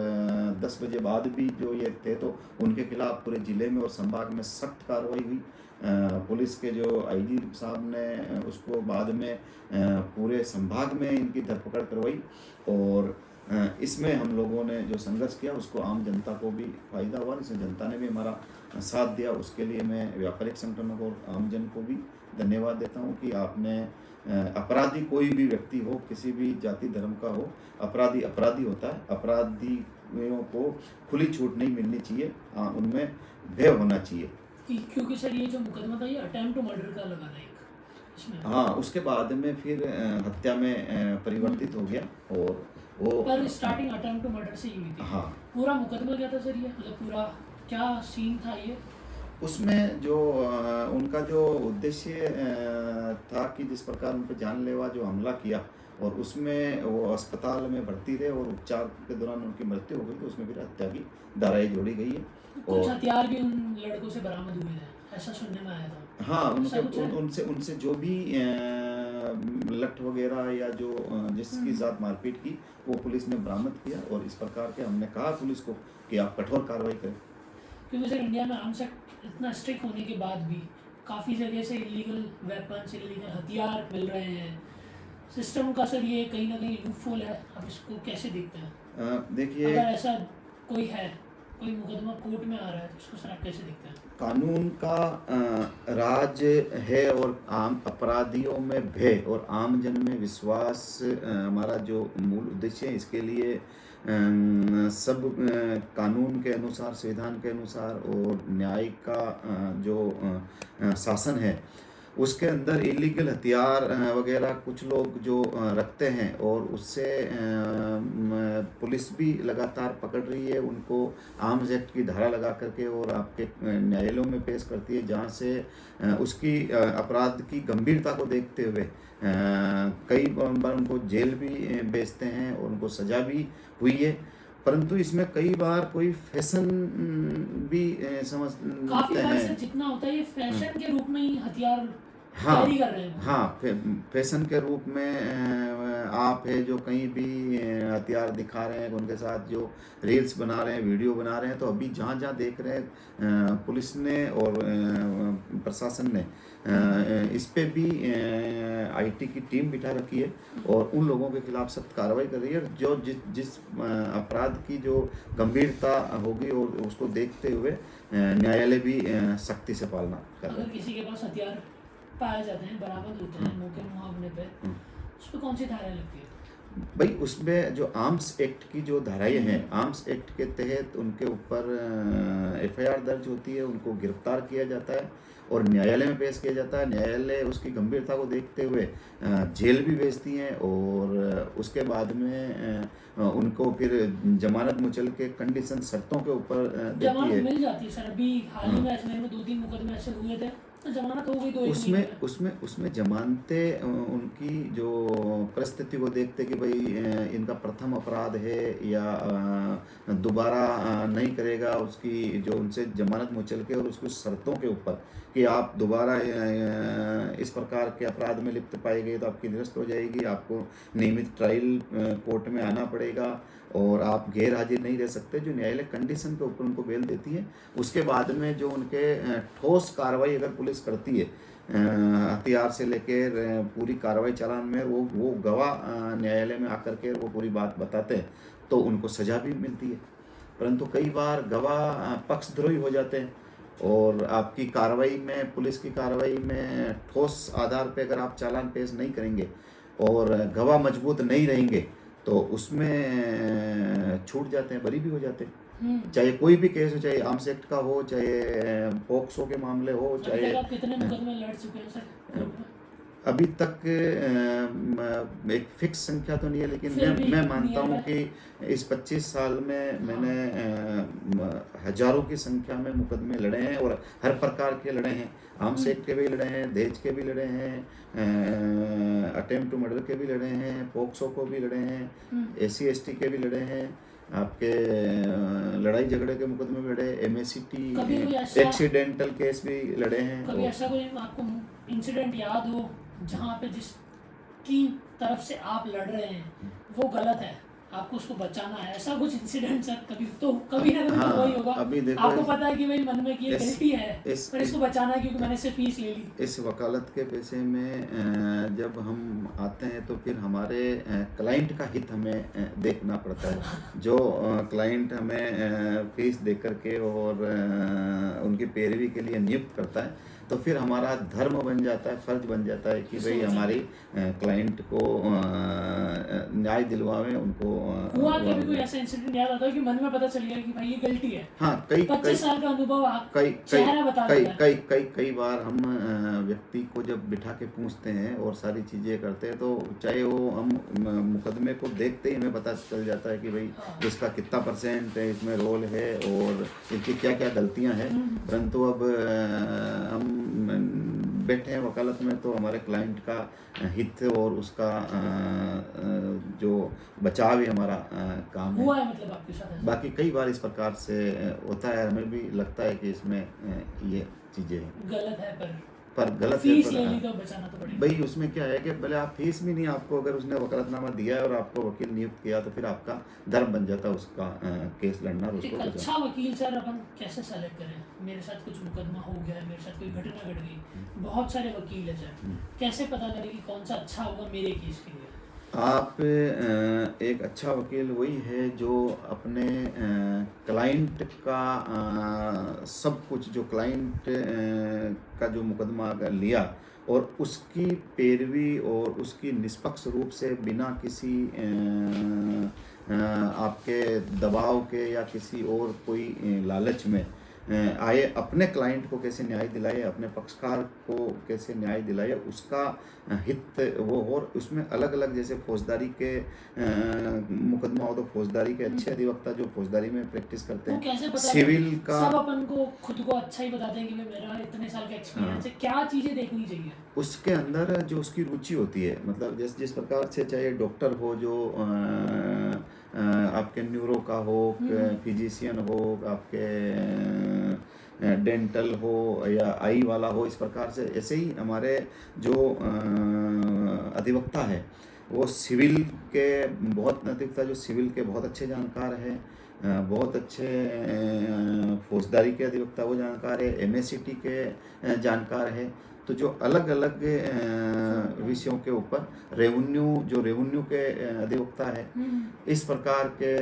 10 बजे बाद भी जो ये थे तो उनके खिलाफ पूरे ज़िले में और संभाग में सख्त कार्रवाई हुई। पुलिस के जो आईजी साहब ने उसको बाद में पूरे संभाग में इनकी धरपकड़ करवाई और इसमें हम लोगों ने जो संघर्ष किया उसको आम जनता को भी फायदा हुआ, इसमें जनता ने भी हमारा साथ दिया। उसके लिए मैं व्यापारिक संगठनों को और आमजन को भी धन्यवाद देता हूं कि आपने अपराधी कोई भी व्यक्ति हो, किसी भी जाति धर्म का हो, अपराधी अपराधी होता है, अपराधियों को खुली छूट नहीं मिलनी चाहिए, उनमें भय होना चाहिए। क्योंकि सर ये जो मुकदमा था ये अटेम्प्ट टू मर्डर का लगा था एक इसमें। हाँ, उसके बाद में फिर हत्या में परिवर्तित हो गया और वो पर स्टार्टिंग अटेम्प्ट टू मर्डर से ही हुई थी। हाँ, पूरा मुकदमा क्या था सर, ये मतलब पूरा क्या सीन था ये? उसमें जो उनका जो उद्देश्य था कि जिस प्रकार उन पर जानलेवा जो हमला किया और उसमें वो अस्पताल में भर्ती रहे और उपचार के दौरान उनकी मृत्यु हो गई, तो उसमें फिर हत्या की धाराएं जोड़ी गई है। कुछ हथियार भी उन लड़कों से बरामद हुए हैं, ऐसा सुनने में आया था। हाँ, ऐसा कुछ है? उनसे उनसे जो भी लठ वगैरह या जो जिसकी साथ मारपीट की, वो पुलिस ने बरामद किया। और इस प्रकार के हमने कहा पुलिस को कि आप कठोर कार्रवाई करें। क्योंकि सर इंडिया में आर्म्स एक्ट इतना स्ट्रिक्ट होने के बाद भी काफ़ी जगह से इलीगल वेपन्स, इलीगल हथियार मिल रहे हैं। सिस्टम का सर ये कहीं ना कहीं लूपहोल है, आप इसको कैसे देखते हैं? देखिए, अगर ऐसा कोई है, कोई मुकदमा कोर्ट में आ रहा है, तो इसको सर आप कैसे देखते हैं? कानून का राज है और आम अपराधियों में भय और आमजन में विश्वास हमारा जो मूल उद्देश्य है। इसके लिए सब कानून के अनुसार, संविधान के अनुसार और न्याय का जो शासन है, उसके अंदर इलीगल हथियार वगैरह कुछ लोग जो रखते हैं, और उससे पुलिस भी लगातार पकड़ रही है उनको आर्म्स एक्ट की धारा लगा करके और आपके न्यायालयों में पेश करती है, जहाँ से उसकी अपराध की गंभीरता को देखते हुए कई बार उनको जेल भी भेजते हैं और उनको सज़ा भी हुई है। परंतु इसमें कई बार कोई फैशन भी काफी समझते बार हैं। सर जितना होता है ये फैशन के रूप में ही हथियार हाँ, कैरी कर रहे हैं। हाँ, फैशन के रूप में आप है जो कहीं भी हथियार दिखा रहे हैं, उनके साथ जो रील्स बना रहे हैं, वीडियो बना रहे हैं, तो अभी जहाँ जहाँ देख रहे हैं पुलिस ने और प्रशासन ने इस पे भी आईटी की टीम बिठा रखी है और उन लोगों के खिलाफ सख्त कार्रवाई कर रही है, जो जिस अपराध की जो गंभीरता होगी और उसको देखते हुए न्यायालय भी सख्ती से पालना कर रहे अगर हैं। किसी के पास हथियार पाए जाते हैं, बरामद होते हैं मौके मुहावने पे, उस पर कौन सी धाराएं लगती है? भाई, उसमें जो आर्म्स एक्ट की जो धाराएं हैं, आर्म्स एक्ट के तहत उनके ऊपर एफआईआर दर्ज होती है, उनको गिरफ्तार किया जाता है और न्यायालय में पेश किया जाता है। न्यायालय उसकी गंभीरता को देखते हुए जेल भी भेजती हैं और उसके बाद में उनको फिर जमानत मुचल के कंडीशन शर्तों के ऊपर देती जमानत है। मिल जाती है सर। अभी हाल ही में अजमेर में 2-3 मुकदमे ऐसे हुए थे, तो जमानत हो गई 2-1 महीने उसमें में। उसमें जमानतें उनकी जो परिस्थिति को देखते कि भाई इनका प्रथम अपराध है या दोबारा नहीं करेगा, उसकी जो उनसे जमानत मुचल के और उसकी शर्तों के ऊपर कि आप दोबारा इस प्रकार के अपराध में लिप्त पाए गए तो आपकी निरस्त हो जाएगी, आपको नियमित ट्रायल कोर्ट में आना पड़ेगा और आप गैर हाजिर नहीं रह सकते, जो न्यायालय कंडीशन के ऊपर उनको बेल देती है। उसके बाद में जो उनके ठोस कार्रवाई अगर पुलिस करती है हथियार से लेकर पूरी कार्रवाई चालान में, वो गवाह न्यायालय में आकर के वो पूरी बात बताते हैं तो उनको सज़ा भी मिलती है। परंतु कई बार गवाह पक्षद्रोही हो जाते हैं और आपकी कार्रवाई में, पुलिस की कार्रवाई में ठोस आधार पे अगर आप चालान पेश नहीं करेंगे और गवाह मजबूत नहीं रहेंगे तो उसमें छूट जाते हैं, बरी भी हो जाते हैं। चाहे कोई भी केस हो, चाहे आर्म्स एक्ट का हो, चाहे पॉक्सो के मामले हो, अभी चाहे तक आप कितने मुकदमे लड़ चुके हैं सर कोर्ट में? अभी तक एक फिक्स संख्या तो नहीं है, लेकिन फिर भी मैं मानता हूँ नियर कि इस 25 साल में मैंने हजारों की संख्या में मुकदमे लड़े हैं और हर प्रकार के लड़े हैं। आर्म्स एक्ट के भी लड़े हैं, दहेज के भी लड़े हैं, अटेम्प्ट टू मर्डर के भी लड़े हैं, पॉक्सो को भी लड़े हैं, SC/ST के भी लड़े हैं, आपके लड़ाई झगड़े के मुकदमे भी लड़े, MACT कभी कोई ऐसा- एक्सीडेंटल केस भी लड़े हैं। कभी ऐसा कोई आपको इंसिडेंट याद हो जहाँ पे जिसकी तरफ से आप लड़ रहे हैं वो गलत है, आपको उसको बचाना है, ऐसा कुछ इंसिडेंट सर कभी तो कभी ना कभी हाँ, तो वही होगा। अभी देखो आपको पता है कि भाई मन में कि ये गलती है, पर इसको बचाना है क्योंकि मैंने इससे फीस ले ली। इस वकालत के पेशे में जब हम आते हैं तो फिर हमारे क्लाइंट का हित हमें देखना पड़ता है। जो क्लाइंट हमें फीस दे करके और उनकी पैरवी के लिए नियुक्त करता है, तो फिर हमारा धर्म बन जाता है, फर्ज बन जाता है कि भाई हमारी क्लाइंट को न्याय दिलवावें, उनको हुआ कभी कोई ऐसा इंसिडेंट याद आता है कि मन में पता चल गया कि भाई ये गलती है? हाँ, कई 25 साल का अनुभव आप कई चेहरा बता कई देता है। कई कई कई बार हम व्यक्ति को जब बिठा के पूछते हैं और सारी चीज़ें करते हैं, तो चाहे वो हम मुकदमे को देखते ही हमें पता चल जाता है कि भाई इसका कितना % है, इसमें रोल है और इसकी क्या क्या गलतियां हैं। परंतु अब हम बैठे हैं वकालत में तो हमारे क्लाइंट का हित और उसका जो बचाव ही हमारा काम है। हुआ है मतलब आपके साथ ऐसा? बाकी कई बार इस प्रकार से होता है, हमें भी लगता है कि इसमें ये चीज़ें गलत है पर गलत है। फीस पर ले ली तो बचाना तो पड़ेगा। भाई उसमें क्या है कि पहले आप फीस भी नहीं, आपको अगर उसने वकालतनामा दिया है और आपको वकील नियुक्त किया तो फिर आपका धर्म बन जाता है उसका केस लड़ना और एक उसको बचाना। अच्छा वकील सर अपन कैसे सेलेक्ट करें? मेरे साथ कुछ मुकदमा हो गया है, मेरे साथ कोई घटना घट गई, बहुत सारे वकील है सर, कैसे पता करें कि कौन सा अच्छा होगा मेरे केस के लिए? आप एक अच्छा वकील वही है जो अपने क्लाइंट का सब कुछ, जो क्लाइंट का जो मुकदमा अगर लिया और उसकी पैरवी और उसकी निष्पक्ष रूप से बिना किसी आपके दबाव के या किसी और कोई लालच में आए अपने क्लाइंट को कैसे न्याय दिलाए, अपने पक्षकार को कैसे न्याय दिलाए, उसका हित वो। और उसमें अलग अलग जैसे फौजदारी के मुकदमा हो तो फौजदारी के अच्छे अधिवक्ता जो फौजदारी में प्रैक्टिस करते वो हैं, कैसे पता सिविल लगे? का सब अपन को खुद को अच्छा ही बताते हैं कि भाई मेरा इतने साल का एक्सपीरियंस है, क्या चीजें देखनी चाहिए? उसके अंदर जो उसकी रुचि होती है, मतलब जिस प्रकार से चाहे डॉक्टर हो जो आपके न्यूरो का हो, फिजिशियन हो, आपके डेंटल हो या आई वाला हो, इस प्रकार से ऐसे ही हमारे जो अधिवक्ता है वो सिविल के बहुत अधिवक्ता जो सिविल के बहुत अच्छे जानकार हैं, बहुत अच्छे फौजदारी के अधिवक्ता वो जानकार है, एमएससीटी के जानकार है। तो जो अलग अलग विषयों के ऊपर रेवेन्यू के अधिवक्ता है, इस प्रकार के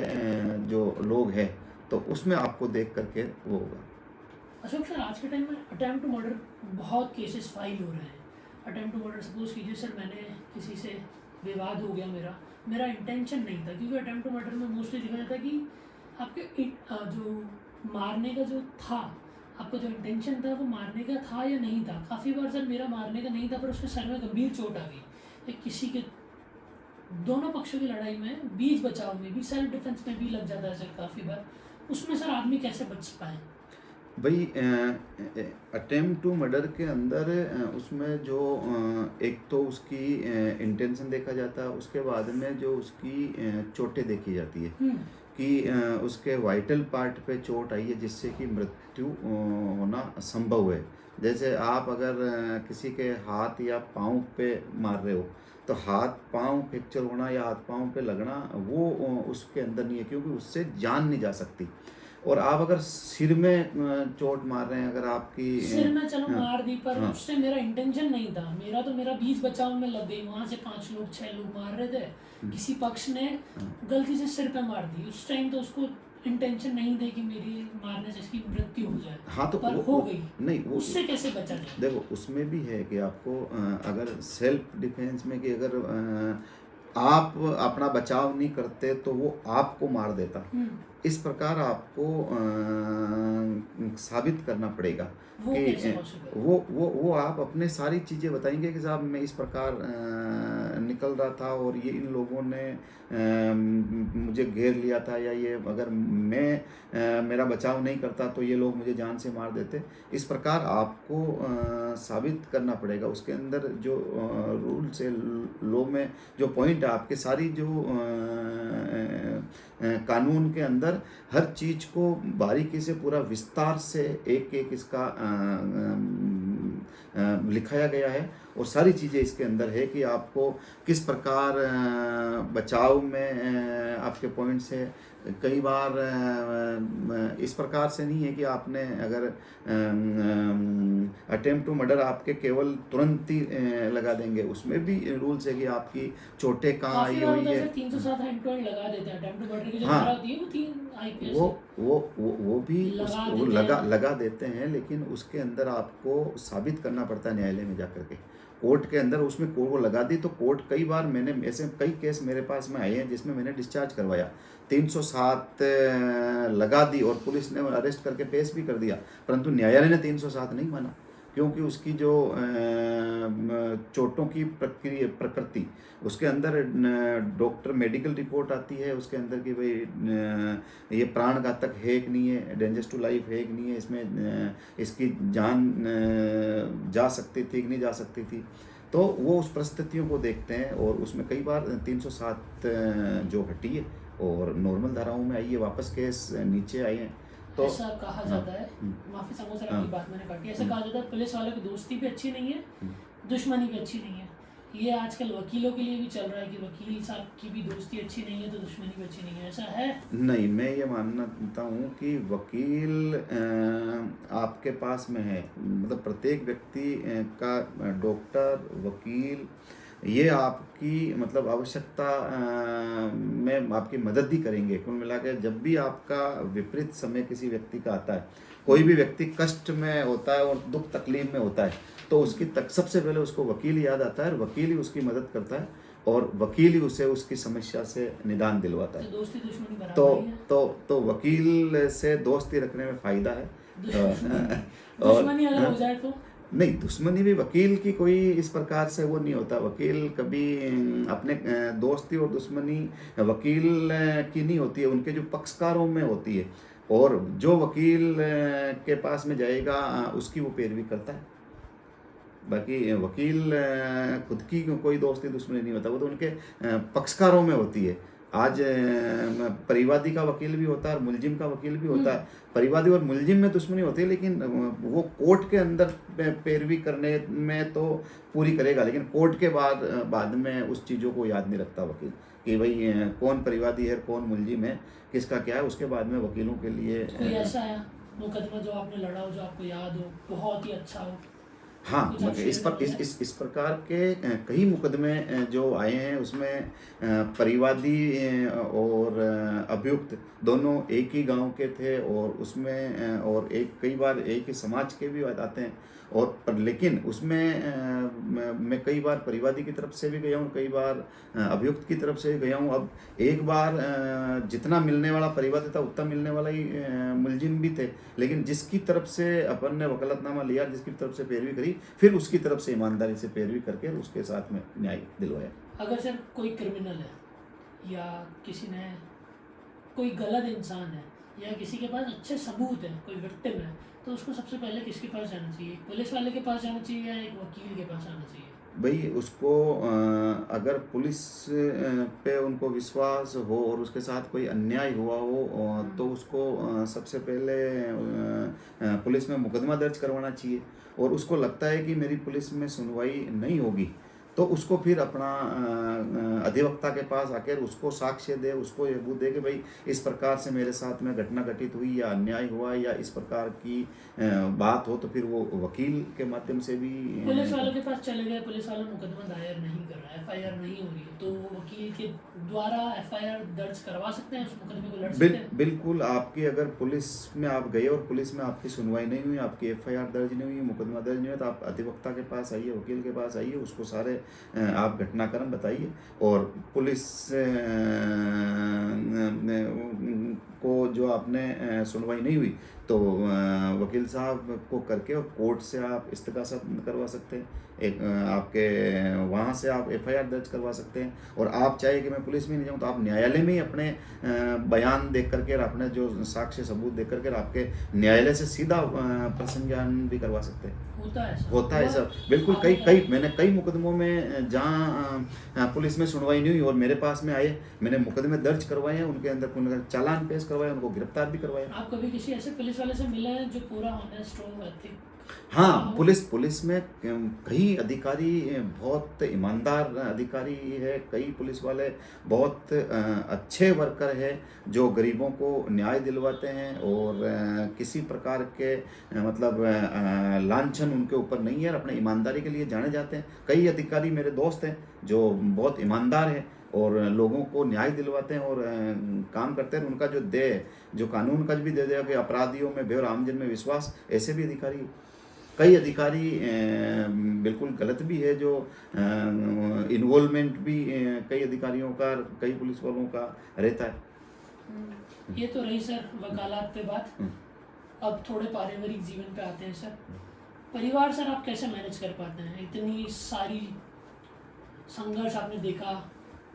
जो लोग हैं तो उसमें आपको देख करके वो होगा। अशोक सर, आज के टाइम में अटेम्प्ट टू मर्डर बहुत केसेस फाइल हो रहे हैं। अटेम्प्ट टू मर्डर, सपोज कीजिए सर मैंने किसी से विवाद हो गया, मेरा इंटेंशन नहीं था, क्योंकि अटेम्प्ट टू मर्डर में मोस्टली देखा जाता है कि आपके जो मारने का जो था, आपका जो इंटेंशन था वो मारने का था या नहीं था। काफ़ी बार सर मेरा मारने का नहीं था पर उसके सर में गंभीर चोट आ गई, या किसी के दोनों पक्षों की लड़ाई में बीच बचाव में भी, सेल्फ डिफेंस में भी लग जाता है सर काफ़ी बार। उसमें सर आदमी कैसे बच पाए? भाई अटेम्प्ट टू मर्डर के अंदर उसमें जो एक तो उसकी इंटेंशन देखा जाता है, उसके बाद में जो उसकी चोटें देखी जाती है कि उसके वाइटल पार्ट पे चोट आई है जिससे कि मृत्यु होना संभव है। जैसे आप अगर किसी के हाथ या पाँव पे मार रहे हो तो हाथ पाँव फ्रैक्चर होना या हाथ पाँव पे लगना वो उसके अंदर नहीं है, क्योंकि उससे जान नहीं जा सकती। और आप अगर सिर में चोट मार रहे हैं, अगर आपकी सिर में चलो मार दी, पर उससे मेरा इंटेंशन नहीं था, मेरा बीच बचाव में लग गई, वहां से 5 लोग 6 लोग मार रहे थे, किसी पक्ष ने गलती से सिर पे मार दी, उस टाइम तो उसको इंटेंशन नहीं थे कि मेरी मारने से इसकी मृत्यु हो जाए। हाँ, तो पर वो, हो गई नहीं वो उससे कैसे बचा जाए? देखो उसमें भी है कि आपको अगर सेल्फ डिफेंस में कि अगर आप अपना बचाव नहीं करते तो वो आपको मार देता, इस प्रकार आपको साबित करना पड़ेगा वो कि कैसे possible? वो आप अपने सारी चीज़ें बताएंगे कि साहब मैं इस प्रकार निकल रहा था और ये इन लोगों ने मुझे घेर लिया था, या ये अगर मैं मेरा बचाव नहीं करता तो ये लोग मुझे जान से मार देते। इस प्रकार आपको साबित करना पड़ेगा। उसके अंदर जो रूल्स है, लॉ में जो पॉइंट है, आपके सारी जो कानून के अंदर हर चीज़ को बारीकी से पूरा विस्तार से एक एक इसका लिखाया गया है, और सारी चीज़ें इसके अंदर है कि आपको किस प्रकार बचाव में आपके पॉइंट्स है। कई बार इस प्रकार से नहीं है कि आपने अगर अटेम्प्ट टू मर्डर आपके केवल तुरंत ही लगा देंगे, उसमें भी रूल्स है कि आपकी चोटें कहाँ आई हुई है। 307 हैंड टू हैंड लगा देते हैं अटेम्प्ट टू मर्डर की जो हाँ, धारा होती है, वो 3 IPS वो भी लगा देते हैं, लेकिन उसके अंदर आपको साबित करना पड़ता है न्यायालय में जाकर के, कोर्ट के अंदर। उसमें कोर्ट को लगा दी तो कोर्ट, कई बार मैंने ऐसे कई केस मेरे पास में आए हैं जिसमें मैंने डिस्चार्ज करवाया, 307 लगा दी और पुलिस ने अरेस्ट करके पेश भी कर दिया, परंतु न्यायालय ने 307 नहीं माना, क्योंकि उसकी जो चोटों की प्रकृति, उसके अंदर डॉक्टर मेडिकल रिपोर्ट आती है उसके अंदर कि भाई ये प्राण घातक है कि नहीं है, डेंजरस टू लाइफ है कि नहीं है, इसमें इसकी जान जा सकती थी कि नहीं जा सकती थी। तो वो उस परिस्थितियों को देखते हैं और उसमें कई बार 307 जो हटी है और नॉर्मल धाराओं में आई है, वापस केस नीचे आए हैं। तो ऐसा कहा जाता है, माफी चाहूंगा सर आपकी बात मैंने काटी, ऐसा कहा जाता है पुलिस वालों की दोस्ती भी अच्छी नहीं है, दुश्मनी भी अच्छी नहीं है। ये आजकल वकीलों के लिए भी चल रहा है कि वकील साहब की भी दोस्ती अच्छी नहीं है तो दुश्मनी भी अच्छी नहीं है, ऐसा है? नहीं, मैं ये मानता हूँ कि वकील आपके पास में है, मतलब प्रत्येक व्यक्ति का डॉक्टर, वकील, ये आपकी मतलब आवश्यकता में आपकी मदद ही करेंगे। कुल मिला के जब भी आपका विपरीत समय किसी व्यक्ति का आता है, कोई भी व्यक्ति कष्ट में होता है और दुख तकलीफ में होता है, तो उसकी सबसे पहले उसको वकील याद आता है और वकील ही उसकी मदद करता है और वकील ही उसे उसकी समस्या से निदान दिलवाता है। तो दोस्ती दुश्मनी तो बराबर ही है। तो वकील से दोस्ती रखने में फायदा है। दुश्मनी अगर हो जाए तो नहीं, दुश्मनी भी वकील की कोई इस प्रकार से वो नहीं होता। वकील कभी अपने दोस्ती और दुश्मनी वकील की नहीं होती है, उनके जो पक्षकारों में होती है और जो वकील के पास में जाएगा उसकी वो पैरवी करता है। बाकी वकील खुद की कोई दोस्ती दुश्मनी नहीं होता, वो तो उनके पक्षकारों में होती है। आज परिवादी का वकील भी होता है और मुलजिम का वकील भी होता है। परिवादी और मुलजिम में दुश्मनी होती है, लेकिन वो कोर्ट के अंदर पैरवी करने में तो पूरी करेगा, लेकिन कोर्ट के बाद में उस चीज़ों को याद नहीं रखता वकील कि भाई कौन परिवादी है, कौन मुलजिम है, किसका क्या है। उसके बाद में वकीलों के लिए कोई ऐसा है मुकदमा जो आपने लड़ा हो, जो आपको याद हो, बहुत ही अच्छा हो? हाँ, मतलब इस प्रकार के कई मुकदमे जो आए हैं उसमें परिवादी और अभियुक्त दोनों एक ही गांव के थे और उसमें और कई बार एक ही समाज के भी आते हैं और पर लेकिन उसमें मैं कई बार परिवादी की तरफ से भी गया हूँ, कई बार अभियुक्त की तरफ से भी गया हूँ। अब एक बार जितना मिलने वाला परिवादी था उतना मिलने वाला ही मुलजिम भी थे, लेकिन जिसकी तरफ से अपन ने वकालतनामा लिया, जिसकी तरफ से पैरवी करी, फिर उसकी तरफ से ईमानदारी से पैरवी करके उसके साथ में न्याय दिलवाया। अगर सर कोई क्रिमिनल है या किसी ने कोई गलत इंसान है या किसी के पास अच्छे सबूत है, कोई विक्टिम है, तो उसको सबसे पहले किसके पास जाना चाहिए? पुलिस वाले के पास जाना चाहिए या एक वकील के पास जाना चाहिए? भाई उसको अगर पुलिस पे उनको विश्वास हो और उसके साथ कोई अन्याय हुआ हो तो उसको सबसे पहले पुलिस में मुकदमा दर्ज करवाना चाहिए और उसको लगता है कि मेरी पुलिस में सुनवाई नहीं होगी तो उसको फिर अपना अधिवक्ता के पास आकर उसको साक्ष्य दे, उसको ये सबूत दे कि भाई इस प्रकार से मेरे साथ में घटना घटित हुई या अन्याय हुआ या इस प्रकार की बात हो, तो फिर वो वकील के माध्यम से भी पुलिस वालों के पास चले गए, पुलिस वाला मुकदमा दायर नहीं कर रहा है, एफआईआर नहीं हो रही है, तो वकील के द्वारा एफआईआर दर्ज करवा सकते हैं, उस मुकदमे को लड़ सकते हैं? बिल्कुल। आपकी अगर पुलिस में आप गए और पुलिस में आपकी सुनवाई नहीं हुई, आपकी एफआईआर दर्ज नहीं हुई, मुकदमा दर्ज नहीं हुआ, तो आप अधिवक्ता के पास आइए, वकील के पास आइए, उसको सारे आप घटनाक्रम बताइए और पुलिस को जो आपने सुनवाई नहीं हुई तो वकील साहब को करके और कोर्ट से आप इस्तिगासा करवा सकते हैं, एक आपके वहाँ से आप एफआईआर दर्ज करवा सकते हैं। और आप चाहे कि मैं पुलिस में नहीं जाऊँ तो आप न्यायालय में ही अपने बयान देख करके और अपने जो साक्ष्य सबूत देख करके आपके न्यायालय से सीधा प्रसंज्ञान भी करवा सकते हैं। होता है सब, बिल्कुल। मैंने कई मुकदमों में जहाँ पुलिस में सुनवाई नहीं हुई और मेरे पास में आए, मैंने मुकदमे दर्ज करवाए हैं, उनके अंदर चालान पेश करवाए, उनको गिरफ्तार भी करवाया। आप कभी किसी ऐसे पुलिस वाले से मिले हैं जो पूरा ऑनेस्ट हो, एथिक? हाँ, पुलिस में कई अधिकारी बहुत ईमानदार अधिकारी है, कई पुलिस वाले बहुत अच्छे वर्कर है जो गरीबों को न्याय दिलवाते हैं और किसी प्रकार के मतलब लांछन उनके ऊपर नहीं है और अपने ईमानदारी के लिए जाने जाते हैं। कई अधिकारी मेरे दोस्त हैं जो बहुत ईमानदार हैं और लोगों को न्याय दिलवाते हैं और काम करते हैं। उनका जो जो कानून का भी दे दिया कि अपराधियों में भय और आमजन में विश्वास, ऐसे भी अधिकारी, कई अधिकारी बिल्कुल गलत भी है जो इन्वॉल्वमेंट भी कई अधिकारियों का, कई पुलिस वालों का रहता है। ये तो रही सर वकालत पे बात। अब थोड़े पारिवारिक जीवन पे आते हैं सर। परिवार सर आप कैसे मैनेज कर पाते हैं? इतनी सारी संघर्ष आपने देखा,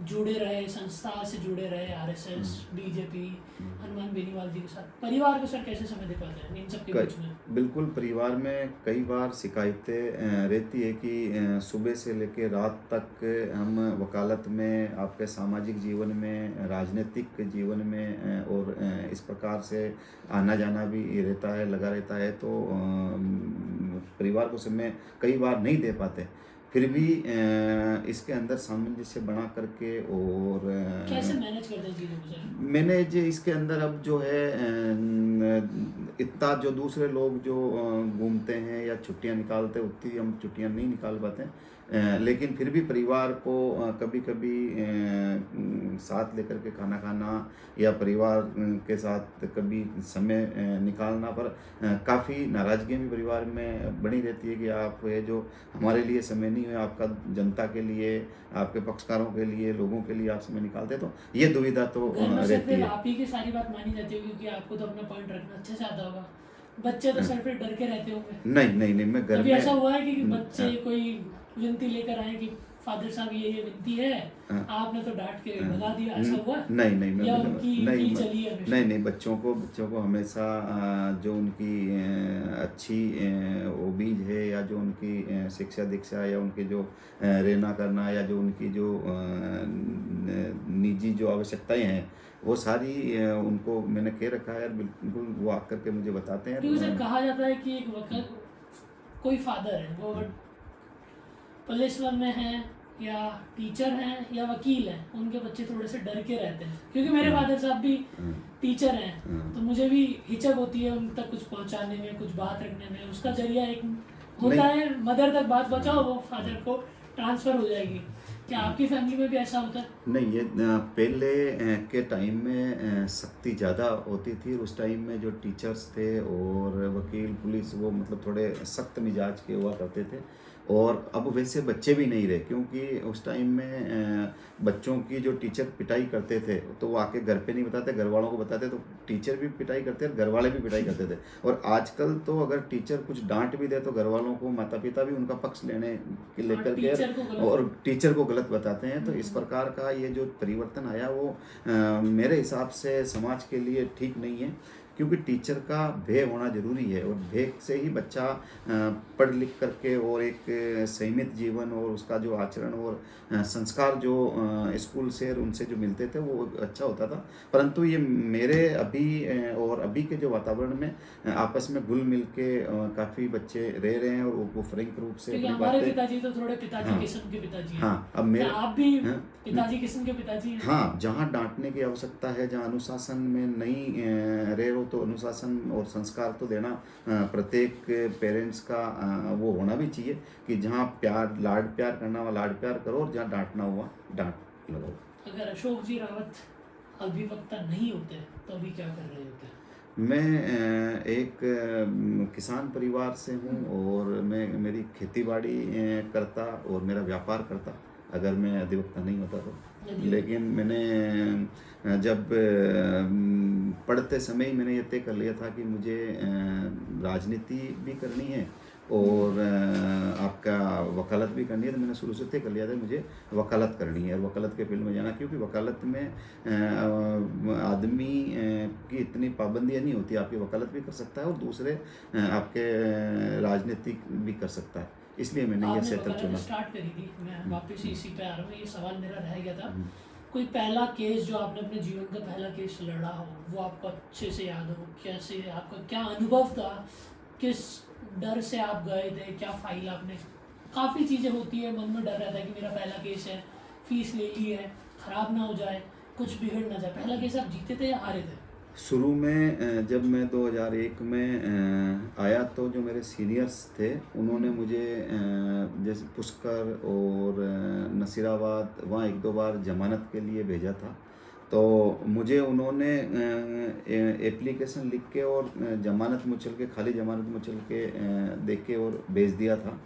जुड़े रहे, संस्था से जुड़े रहे, आरएसएस, बीजेपी, हनुमान बेनीवाल जी के साथ। परिवार को सर कैसे समय दे पाते हैं इन सब के बीच में? बिल्कुल, परिवार में कई बार शिकायतें रहती है कि सुबह से लेकर रात तक हम वकालत में, आपके सामाजिक जीवन में, राजनीतिक जीवन में और इस प्रकार से आना जाना भी रहता है, लगा रहता है, तो परिवार को समय कई बार नहीं दे पाते। फिर भी इसके अंदर सामंजस्य बना करके और कैसे मैनेज करते हैं चीज़ों को सर? मैनेज इसके अंदर अब जो है इतना जो दूसरे लोग जो घूमते हैं या छुट्टियां निकालते हैं, उतनी हम छुट्टियां नहीं निकाल पाते हैं। लेकिन फिर भी परिवार को कभी कभी साथ लेकर के खाना खाना या परिवार के साथ कभी समय निकालना पर काफ़ी नाराज़गी भी परिवार में बनी रहती है कि आप ये जो हमारे लिए समय नहीं है, आपका जनता के लिए, आपके पक्षकारों के लिए, लोगों के लिए आप समय निकालते, तो ये दुविधा तो घर में सर रहती फिर है। आप ही की सारी बात मानी जाती होगी क्योंकि आपको तो अपना पॉइंट रखना अच्छे से आता होगा। बच्चे तो सर फिर डर के रहते होंगे। नहीं नहीं नहीं, मैं घर कभी में ऐसा हुआ है कि बच्चे कोई विनती लेकर आए कि फादर साहब ये विनती है, आपने तो डांट के भगा दिया, ऐसा हुआ है? नहीं नहीं, मैं या उनकी नहीं ही चली है हमेशा? नहीं नहीं, बच्चों को हमेशा जो उनकी अच्छी वो बीज है, या जो उनकी शिक्षा दीक्षा, या उनके जो रहना करना, या जो उनकी जो निजी जो आवश्यकताएं हैं, वो सारी उनको मैंने कह रखा है। बिल्कुल वो आकर के मुझे बताते हैं। क्योंकि सर कहा जाता है कि एक वक्त कोई फादर है, वो पुलिस वन में है या टीचर हैं या वकील हैं, उनके बच्चे थोड़े से डर के रहते हैं। क्योंकि मेरे फादर साहब भी टीचर हैं, तो मुझे भी हिचक होती है उन तक कुछ पहुंचाने में, कुछ बात रखने में। उसका जरिया एक होता है, मदर तक बात पहुंचाओ, वो फादर को ट्रांसफ़र हो जाएगी। क्या आपकी फैमिली में भी ऐसा होता है? नहीं, ये पहले के टाइम में सख्ती ज़्यादा होती थी। उस टाइम में जो टीचर्स थे और वकील, पुलिस, वो मतलब थोड़े सख्त मिजाज के हुआ करते थे। और अब वैसे बच्चे भी नहीं रहे, क्योंकि उस टाइम में बच्चों की जो टीचर पिटाई करते थे, तो वो आके घर पे नहीं बताते, घर वालों को बताते, तो टीचर भी पिटाई करते और घर वाले भी पिटाई करते थे। और आजकल तो अगर टीचर कुछ डांट भी दे तो घर वालों को, माता पिता भी उनका पक्ष लेने के लेकर के और टीचर को गलत बताते हैं। तो इस प्रकार का ये जो परिवर्तन आया, वो मेरे हिसाब से समाज के लिए ठीक नहीं है, क्योंकि टीचर का भय होना जरूरी है, और भय से ही बच्चा पढ़ लिख करके और एक संयमित जीवन और उसका जो आचरण और संस्कार जो स्कूल से उनसे जो मिलते थे, वो अच्छा होता था। परंतु ये मेरे अभी और अभी के जो वातावरण में आपस में घुल मिल के काफ़ी बच्चे रह रहे हैं, और वो फ्रैंक रूप से अपनी हमारे बातें। पिताजी तो थोड़े पिताजी हाँ, किस्म के पिताजी हैं। हाँ, अब मेरे, आप भी हाँ, पिताजी किस्म के पिताजी हैं? हाँ, जहाँ डांटने की आवश्यकता है, जहाँ अनुशासन में नहीं रहे हो, तो अनुशासन और संस्कार तो देना प्रत्येक पेरेंट्स का वो होना भी चाहिए कि जहाँ प्यार, लाड प्यार करना हुआ लाड प्यार करो, और जहाँ डांटना हुआ डांट लगाओ। अगर अशोक जी रावत अधिवक्ता नहीं होते तो अभी क्या कर रहे होते? मैं एक किसान परिवार से हूँ, और मैं मेरी खेतीबाड़ी करता और मेरा व्यापार करता, अगर मैं अधिवक्ता नहीं होता तो। लेकिन मैंने जब पढ़ते समय ही मैंने ये तय कर लिया था कि मुझे राजनीति भी करनी है और आपका वकालत भी करनी है। तो मैंने शुरू से तय कर लिया था मुझे वकालत करनी है और वकालत के फील्ड में जाना, क्योंकि वकालत में आदमी की इतनी पाबंदियाँ नहीं होती। आपकी वकालत भी कर सकता है और दूसरे आपके राजनीतिक भी कर सकता है, इसलिए मैंने ये क्षेत्र चुना। स्टार्ट करी थी, मैं वापस इसी पे आ रहा हूँ। ये सवाल मेरा रह गया था, कोई पहला केस जो आपने अपने जीवन का पहला केस लड़ा हो, वो आपको अच्छे से याद हो? कैसे, आपका क्या अनुभव था, किस डर से आप गए थे, क्या फाइल आपने? काफ़ी चीज़ें होती है, मन में डर रहता है कि मेरा पहला केस है, फीस ले ली है, ख़राब ना हो जाए, कुछ बिगड़ ना जाए। पहला केस आप जीते थे या हारे थे? शुरू में जब मैं 2001 में आया, तो जो मेरे सीनियर्स थे उन्होंने मुझे जैसे पुष्कर और नसीराबाद, वहाँ एक दो बार जमानत के लिए भेजा था। तो मुझे उन्होंने एप्लीकेशन लिख के और जमानत मुचल के, खाली जमानत मुचल के देख के और भेज दिया था।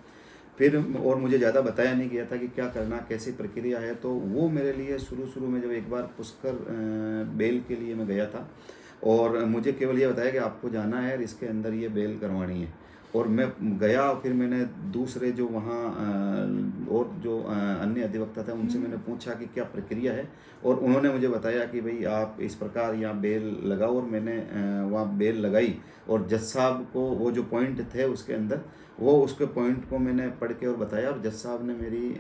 फिर और मुझे ज़्यादा बताया नहीं गया था कि क्या करना, कैसी प्रक्रिया है। तो वो मेरे लिए शुरू में जब एक बार पुष्कर बेल के लिए मैं गया था, और मुझे केवल ये बताया कि आपको जाना है और इसके अंदर ये बेल करवानी है। और मैं गया और फिर मैंने दूसरे जो वहाँ और जो अन्य अधिवक्ता थे उनसे मैंने पूछा कि क्या प्रक्रिया है, और उन्होंने मुझे बताया कि भाई आप इस प्रकार यहाँ बेल लगाओ, और मैंने वहाँ बेल लगाई। और जज साहब को वो जो पॉइंट थे उसके अंदर, वो उसके पॉइंट को मैंने पढ़ के और बताया, और जज साहब ने मेरी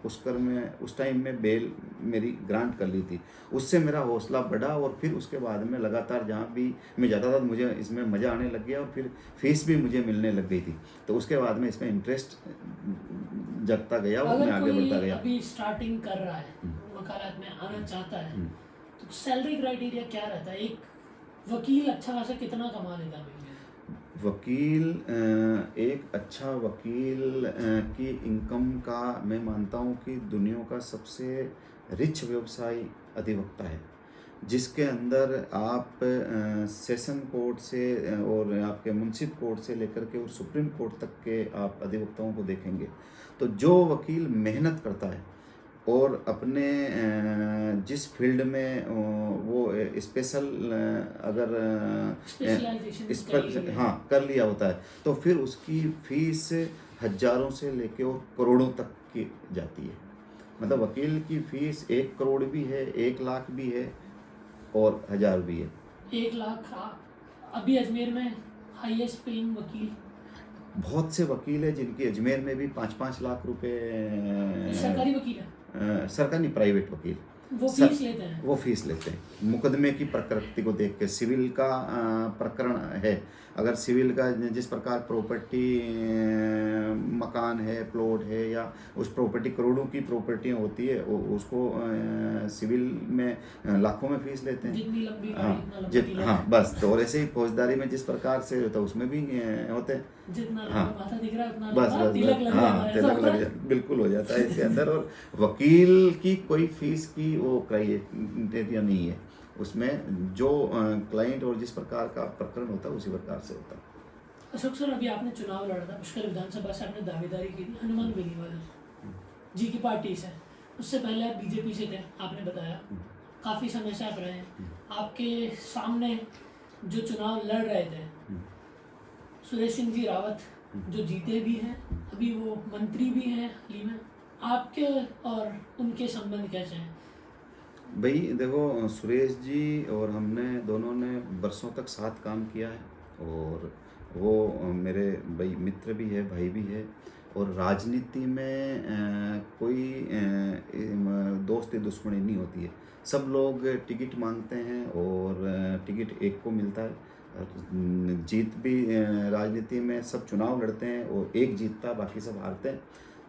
पुष्कर में उस टाइम में बेल मेरी ग्रांट कर ली थी। उससे मेरा हौसला बढ़ा, और फिर उसके बाद में लगातार जहाँ भी मैं जाता था मुझे इसमें मज़ा आने लग गया, और फिर फीस भी मुझे मिलने लग गई थी। तो उसके बाद में इसमें इंटरेस्ट जगता गया और मैं आगे बढ़ता गया। अभी स्टार्टिंग कर रहा है, वकालत में आना चाहता है, तो सैलरी क्राइटेरिया क्या रहता है? एक वकील अच्छा खासा कितना कमा लेता है? वकील एक अच्छा वकील की इनकम का मैं मानता हूँ कि दुनिया का सबसे रिच व्यवसाय अधिवक्ता है, जिसके अंदर आप सेशन कोर्ट से और आपके मुंसिफ कोर्ट से लेकर के और सुप्रीम कोर्ट तक के आप अधिवक्ताओं को देखेंगे, तो जो वकील मेहनत करता है और अपने जिस फील्ड में वो स्पेशल अगर हाँ कर लिया होता है, तो फिर उसकी फीस हजारों से लेके और करोड़ों तक की जाती है। मतलब वकील की फीस 1 करोड़ भी है, 1 लाख भी है और 1000 भी है। 1 लाख अभी अजमेर में हाईएस्ट पेइंग वकील बहुत से वकील है जिनकी अजमेर में भी 5-5 लाख रुपए। सरकारी वकील है? सरकारी नहीं, प्राइवेट वकील वो फीस लेते हैं। वो फीस लेते हैं मुकदमे की प्रकृति को देख के। सिविल का प्रकरण है, अगर सिविल का जिस प्रकार प्रॉपर्टी मकान है, प्लॉट है, या उस प्रॉपर्टी करोड़ों की प्रॉपर्टियाँ होती है, उसको सिविल में लाखों में फीस लेते हैं। जितनी लंबी हाँ बस। तो और ऐसे ही फौजदारी में जिस प्रकार से होता है उसमें भी होते हैं। जितना माथा दिख रहा है उतना बस तिलक लग हाँ तिलक लग जाता, बिल्कुल हो जाता है इसके अंदर। और वकील की कोई फीस की वो क्राइटेरिया नहीं है, उसमें जो क्लाइंट और जिस प्रकार का प्रकरण होता है उसी प्रकार से होता है। अशोक सर, अभी आपने चुनाव लड़ा था, पुष्कर विधानसभा से आपने दावेदारी की थी हनुमान बेनीवाल जी की पार्टी से। उससे पहले आप बीजेपी से थे, आपने बताया काफ़ी समय से आप रहे हैं। आपके सामने जो चुनाव लड़ रहे थे सुरेश सिंह जी रावत, जो जीते भी हैं, अभी वो मंत्री भी हैं हाल ही में, आपके और उनके संबंध कैसे हैं? भाई देखो, सुरेश जी और हमने दोनों ने बरसों तक साथ काम किया है, और वो मेरे भाई मित्र भी है, भाई भी है। और राजनीति में कोई दोस्ती दुश्मनी नहीं होती है। सब लोग टिकट मांगते हैं और टिकट एक को मिलता है। जीत भी राजनीति में सब चुनाव लड़ते हैं और एक जीतता, बाकी सब हारते हैं।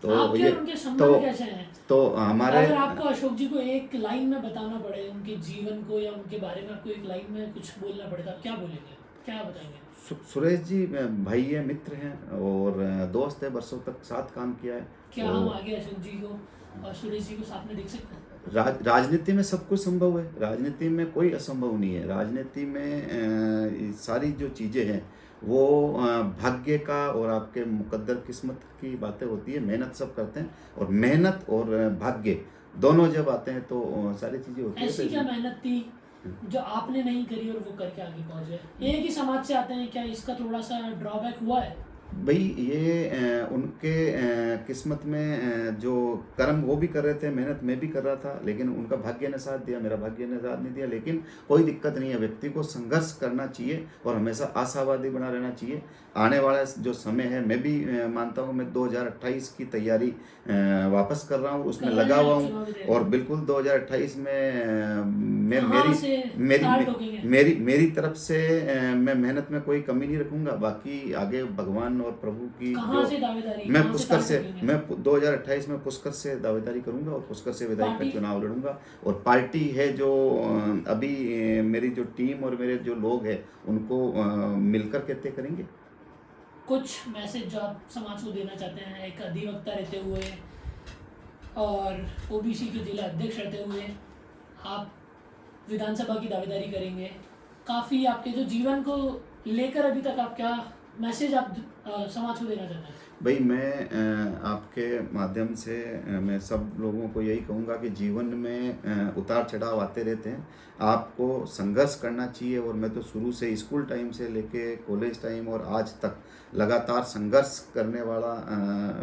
तो ये उनके संबंध कैसे हैं? तो हमारे, अगर आपको अशोक जी को एक लाइन में बताना पड़े उनके जीवन को, या उनके बारे में आपको एक लाइन में कुछ बोलना पड़े, तो आप क्या बोलेंगे, क्या बताएंगे? सुरेश जी भाई है, मित्र हैं और दोस्त है, बरसों तक साथ काम किया है। क्या हम आगे अशोक जी को और सुरेश जी को साथ में देख सकते हैं? राजनीति में सब कुछ संभव है, राजनीति में कोई असंभव नहीं है। राजनीति में सारी जो चीज़ें हैं वो भाग्य का और आपके मुकद्दर किस्मत की बातें होती है। मेहनत सब करते हैं, और मेहनत और भाग्य दोनों जब आते हैं तो सारी चीज़ें होती है। ऐसी क्या मेहनत थी जो आपने नहीं करी और वो करके आगे पहुंचे? एक ही समाज से आते हैं, क्या इसका थोड़ा सा ड्रॉबैक हुआ है? भाई ये उनके किस्मत में जो कर्म वो भी कर रहे थे, मेहनत मैं भी कर रहा था, लेकिन उनका भाग्य ने साथ दिया, मेरा भाग्य ने साथ नहीं दिया। लेकिन कोई दिक्कत नहीं है, व्यक्ति को संघर्ष करना चाहिए और हमेशा आशावादी बना रहना चाहिए। आने वाला जो समय है, मैं भी मानता हूँ, मैं 2028 की तैयारी वापस कर रहा हूँ, उसमें लगा हुआ हूँ। और बिल्कुल 2028 में मेरी तरफ से मैं मेहनत में कोई कमी नहीं रखूँगा। बाकी आगे भगवान और प्रभु की मैं पुष्कर से, मैं 2028 में पुष्कर से दावेदारी करूंगा और पुष्कर से विधायक का चुनाव लड़ूंगा। और पार्टी है जो अभी मेरी जो टीम और मेरे जो लोग हैं उनको मिलकर के तय करेंगे। कुछ मैसेज जो आप समाज को देना चाहते हैं, एक अधिवक्ता रहते हुए और ओबीसी के जिला अध्यक्ष रहते हुए आप विधानसभा की दावेदारी करेंगे, काफ़ी आपके जो जीवन को लेकर अभी तक आप क्या मैसेज आप समाज को देना चाहते हैं? भाई मैं आपके माध्यम से मैं सब लोगों को यही कहूँगा कि जीवन में उतार चढ़ाव आते रहते हैं। आपको संघर्ष करना चाहिए और मैं तो शुरू से स्कूल टाइम से लेके कॉलेज टाइम और आज तक लगातार संघर्ष करने वाला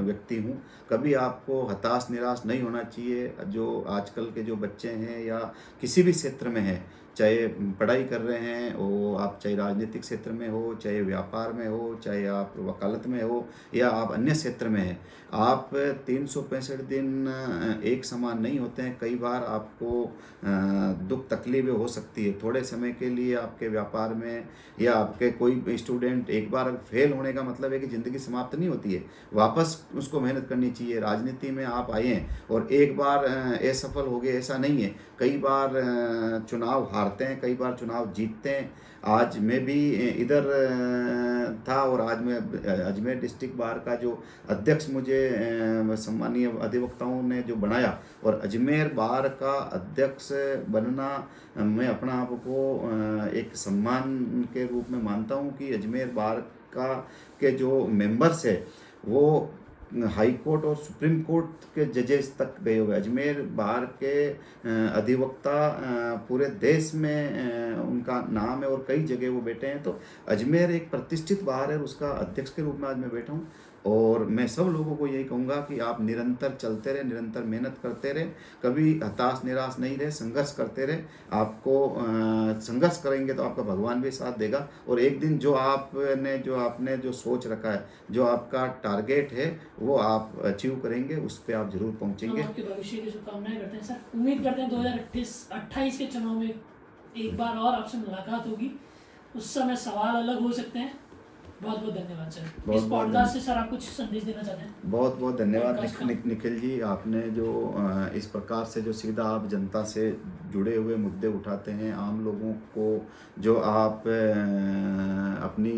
व्यक्ति हूँ। कभी आपको हताश निराश नहीं होना चाहिए। जो आजकल के जो बच्चे हैं या किसी भी क्षेत्र में हैं, चाहे पढ़ाई कर रहे हैं वो आप, चाहे राजनीतिक क्षेत्र में हो, चाहे व्यापार में हो, चाहे आप वकालत में हो या आप अन्य क्षेत्र में हैं, आप 365 दिन एक समान नहीं होते हैं। कई बार आपको दुख तकलीफें हो सकती है। थोड़े समय के लिए आपके व्यापार में या आपके कोई स्टूडेंट एक बार फेल होने का मतलब है कि ज़िंदगी समाप्त नहीं होती है, वापस उसको मेहनत करनी चाहिए। राजनीति में आप आए हैं और एक बार असफल हो गए ऐसा नहीं है। कई बार चुनाव हारते हैं, कई बार चुनाव जीतते हैं। आज मैं भी इधर था और आज मैं अजमेर डिस्ट्रिक्ट बार का जो अध्यक्ष मुझे सम्मानीय अधिवक्ताओं ने जो बनाया, और अजमेर बार का अध्यक्ष बनना मैं अपना आप को एक सम्मान के रूप में मानता हूँ कि अजमेर बार का के जो मेंबर्स है वो हाई कोर्ट और सुप्रीम कोर्ट के जजेस तक गए हुए। अजमेर बार के अधिवक्ता पूरे देश में उनका नाम है और कई जगह वो बैठे हैं। तो अजमेर एक प्रतिष्ठित बार है, उसका अध्यक्ष के रूप में आज मैं बैठा हूँ। और मैं सब लोगों को यही कहूँगा कि आप निरंतर चलते रहे, निरंतर मेहनत करते रहे, कभी हताश निराश नहीं रहे, संघर्ष करते रहे। आपको संघर्ष करेंगे तो आपका भगवान भी साथ देगा और एक दिन जो आपने जो सोच रखा है, जो आपका टारगेट है, वो आप अचीव करेंगे, उस पर आप जरूर पहुँचेंगे। हम आपके भविष्य की शुभकामनाएं करते हैं सर। उम्मीद करते हैं 2028 के चुनाव में एक बार और आपसे मुलाकात होगी, उस समय सवाल अलग हो सकते हैं। बहुत बहुत धन्यवाद सर। इस पॉडकास्ट से सर आप कुछ संदेश देना चाहते हैं? बहुत बहुत धन्यवाद निखिल जी। आपने जो इस प्रकार से जो सीधा आप जनता से जुड़े हुए मुद्दे उठाते हैं, आम लोगों को जो आप अपनी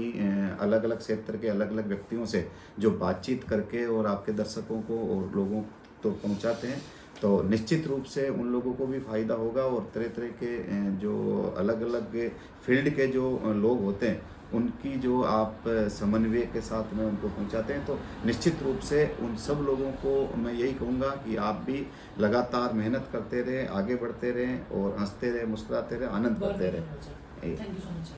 अलग अलग क्षेत्र के अलग अलग व्यक्तियों से जो बातचीत करके और आपके दर्शकों को और लोगों तो पहुंचाते हैं, तो निश्चित रूप से उन लोगों को भी फ़ायदा होगा। और तरह तरह के जो अलग अलग फील्ड के जो लोग होते हैं, उनकी जो आप समन्वय के साथ में उनको पहुंचाते हैं, तो निश्चित रूप से उन सब लोगों को मैं यही कहूँगा कि आप भी लगातार मेहनत करते रहें, आगे बढ़ते रहें और हंसते रहें, मुस्कुराते रहें, आनंद करते रहें। Thank you so much.